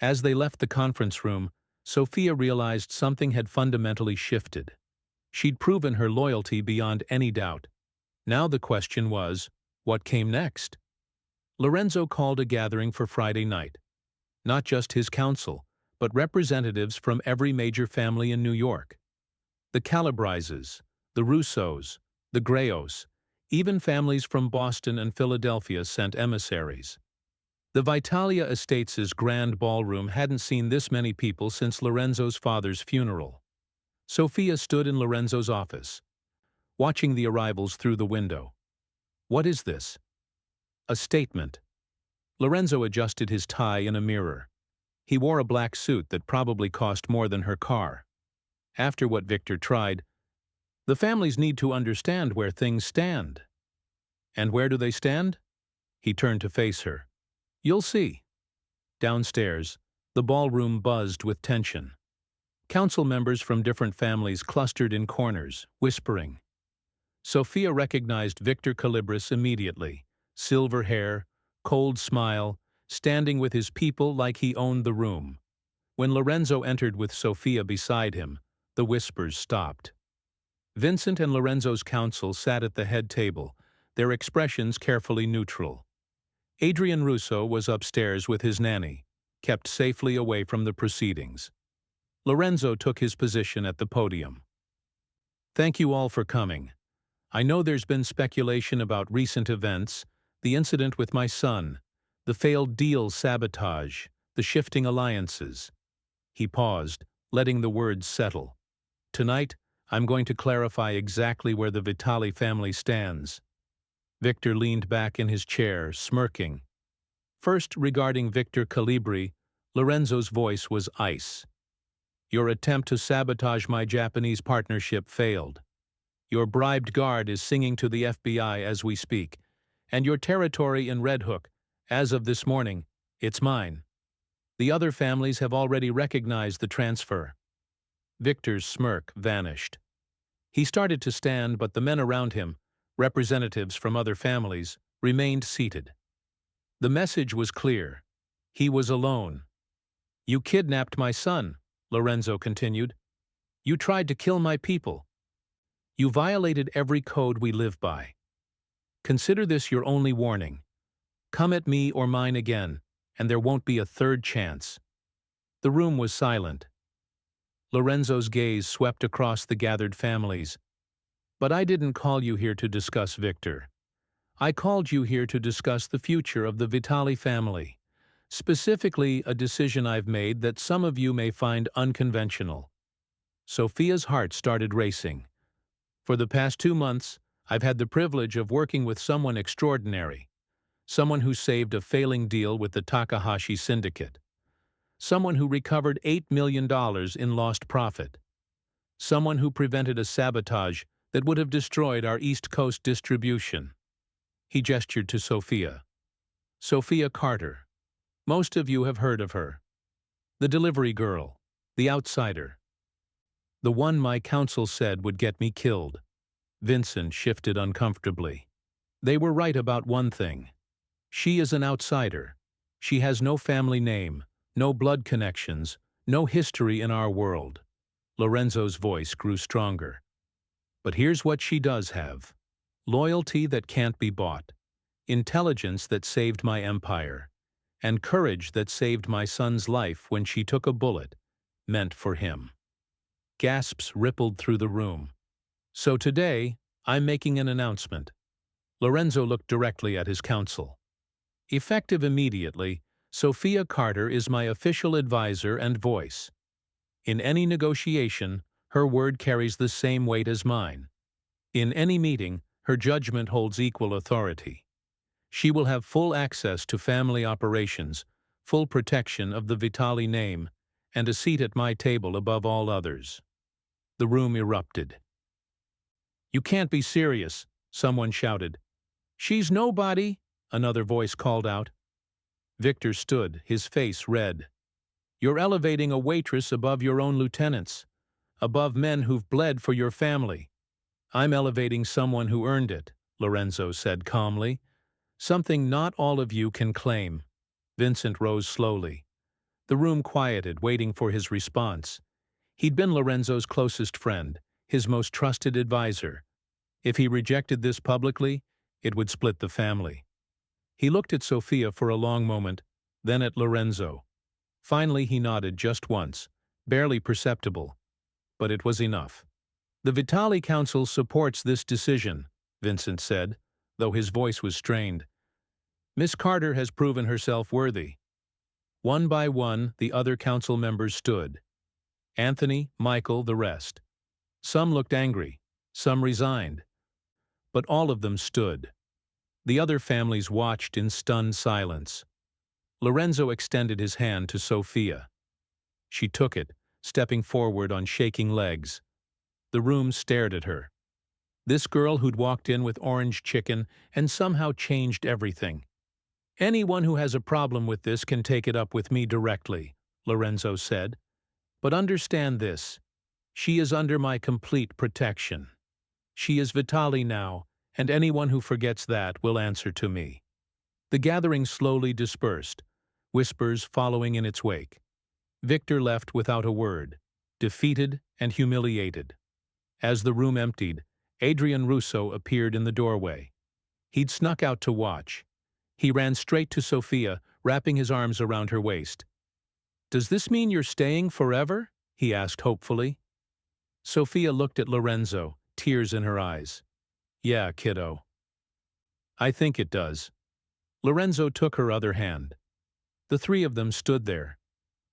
As they left the conference room, Sofia realized something had fundamentally shifted. She'd proven her loyalty beyond any doubt. Now the question was, what came next? Lorenzo called a gathering for Friday night. Not just his council, but representatives from every major family in New York. The Calibrizes, the Russos, the Grayos, even families from Boston and Philadelphia sent emissaries. The Vitalia Estates' grand ballroom hadn't seen this many people since Lorenzo's father's funeral. Sofia stood in Lorenzo's office, watching the arrivals through the window. "What is this?" "A statement." Lorenzo adjusted his tie in a mirror. He wore a black suit that probably cost more than her car. After what Victor tried, the families need to understand where things stand. "And where do they stand?" He turned to face her. "You'll see." Downstairs, the ballroom buzzed with tension. Council members from different families clustered in corners, whispering. Sofia recognized Victor Calibris immediately. Silver hair, cold smile, standing with his people like he owned the room. When Lorenzo entered with Sofia beside him, the whispers stopped. Vincent and Lorenzo's counsel sat at the head table, their expressions carefully neutral. Adrian Russo was upstairs with his nanny, kept safely away from the proceedings. Lorenzo took his position at the podium. "Thank you all for coming. I know there's been speculation about recent events, the incident with my son, the failed deal sabotage, the shifting alliances." He paused, letting the words settle. "Tonight, I'm going to clarify exactly where the Vitali family stands." Victor leaned back in his chair, smirking. First, regarding Victor Calibri, Lorenzo's voice was ice. "Your attempt to sabotage my Japanese partnership failed. Your bribed guard is singing to the FBI as we speak, and your territory in Red Hook, as of this morning, It's mine. The other families have already recognized the transfer. Victor's smirk vanished. He started to stand, but the men around him, representatives from other families, remained seated. The message was clear. He was alone. You kidnapped my son, Lorenzo continued. You tried to kill my people. You violated every code we live by. Consider this your only warning. Come at me or mine again, and there won't be a third chance. The room was silent. Lorenzo's gaze swept across the gathered families. But I didn't call you here to discuss Victor. I called you here to discuss the future of the Vitali family. Specifically, a decision I've made that some of you may find unconventional. Sophia's heart started racing. For the past 2 months, I've had the privilege of working with someone extraordinary. Someone who saved a failing deal with the Takahashi syndicate. Someone who recovered $8 million in lost profit. Someone who prevented a sabotage that would have destroyed our East Coast distribution. He gestured to Sophia. Sophia Carter. Most of you have heard of her. The delivery girl. The outsider. The one my counsel said would get me killed. Vincent shifted uncomfortably. They were right about one thing. She is an outsider. She has no family name, no blood connections, no history in our world. Lorenzo's voice grew stronger. But here's what she does have. Loyalty that can't be bought. Intelligence that saved my empire. And courage that saved my son's life when she took a bullet, meant for him. Gasps rippled through the room. So today, I'm making an announcement. Lorenzo looked directly at his counsel. Effective immediately, Sophia Carter is my official advisor and voice. In any negotiation, her word carries the same weight as mine. In any meeting, her judgment holds equal authority. She will have full access to family operations, full protection of the Vitali name, and a seat at my table above all others. The room erupted. You can't be serious, someone shouted. She's nobody, another voice called out. Victor stood, his face red. You're elevating a waitress above your own lieutenants, above men who've bled for your family. I'm elevating someone who earned it, Lorenzo said calmly. Something not all of you can claim. Vincent rose slowly. The room quieted, waiting for his response. He'd been Lorenzo's closest friend, his most trusted advisor. If he rejected this publicly, it would split the family. He looked at Sophia for a long moment, then at Lorenzo. Finally he nodded just once, barely perceptible. But it was enough. The Vitali Council supports this decision, Vincent said, though his voice was strained. Miss Carter has proven herself worthy. One by one, the other council members stood. Anthony, Michael, the rest. Some looked angry, some resigned. But all of them stood. The other families watched in stunned silence. Lorenzo extended his hand to Sophia. She took it, stepping forward on shaking legs. The room stared at her. This girl who'd walked in with orange chicken and somehow changed everything. Anyone who has a problem with this can take it up with me directly, Lorenzo said. But understand this. She is under my complete protection. She is Vitali now, and anyone who forgets that will answer to me. The gathering slowly dispersed, whispers following in its wake. Victor left without a word, defeated and humiliated. As the room emptied, Adrian Russo appeared in the doorway. He'd snuck out to watch. He ran straight to Sophia, wrapping his arms around her waist. "Does this mean you're staying forever?" he asked hopefully. Sophia looked at Lorenzo, tears in her eyes. "Yeah, kiddo. I think it does." Lorenzo took her other hand. The three of them stood there.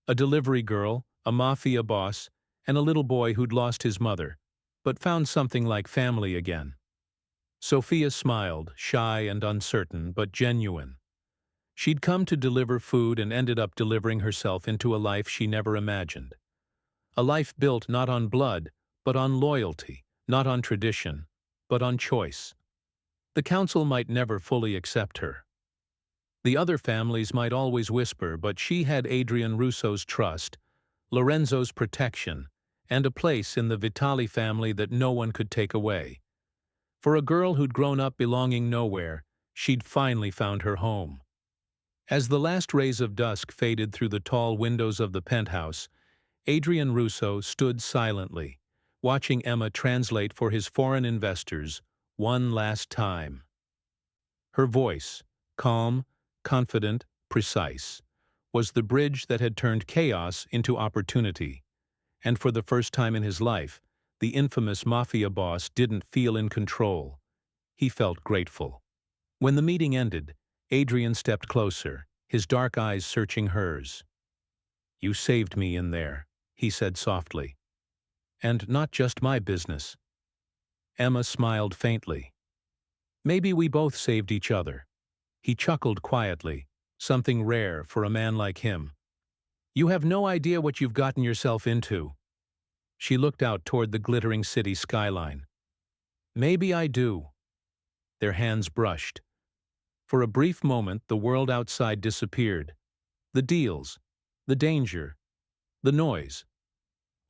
A delivery girl, a mafia boss, and a little boy who'd lost his mother, but found something like family again. Sophia smiled, shy and uncertain, but genuine. She'd come to deliver food and ended up delivering herself into a life she never imagined. A life built not on blood, but on loyalty, not on tradition, but on choice. The council might never fully accept her. The other families might always whisper, but she had Adrian Russo's trust, Lorenzo's protection, and a place in the Vitali family that no one could take away. For a girl who'd grown up belonging nowhere, she'd finally found her home. As the last rays of dusk faded through the tall windows of the penthouse, Adrian Russo stood silently, watching Emma translate for his foreign investors one last time. Her voice, calm, confident, precise, was the bridge that had turned chaos into opportunity. And for the first time in his life, the infamous Mafia boss didn't feel in control. He felt grateful. When the meeting ended, Adrian stepped closer, his dark eyes searching hers. "You saved me in there," he said softly. "And not just my business." Emma smiled faintly. "Maybe we both saved each other." He chuckled quietly, something rare for a man like him. "You have no idea what you've gotten yourself into." She looked out toward the glittering city skyline. "Maybe I do." Their hands brushed. For a brief moment, the world outside disappeared. The deals, the danger, the noise.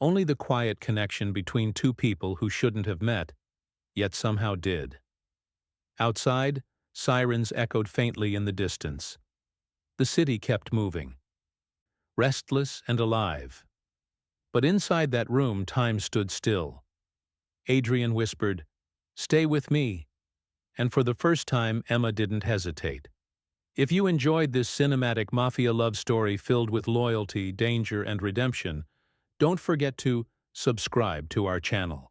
Only the quiet connection between two people who shouldn't have met, yet somehow did. Outside, sirens echoed faintly in the distance. The city kept moving, restless and alive. But inside that room, time stood still. Adrian whispered, "Stay with me." And for the first time, Emma didn't hesitate. If you enjoyed this cinematic Mafia love story filled with loyalty, danger, and redemption, don't forget to subscribe to our channel.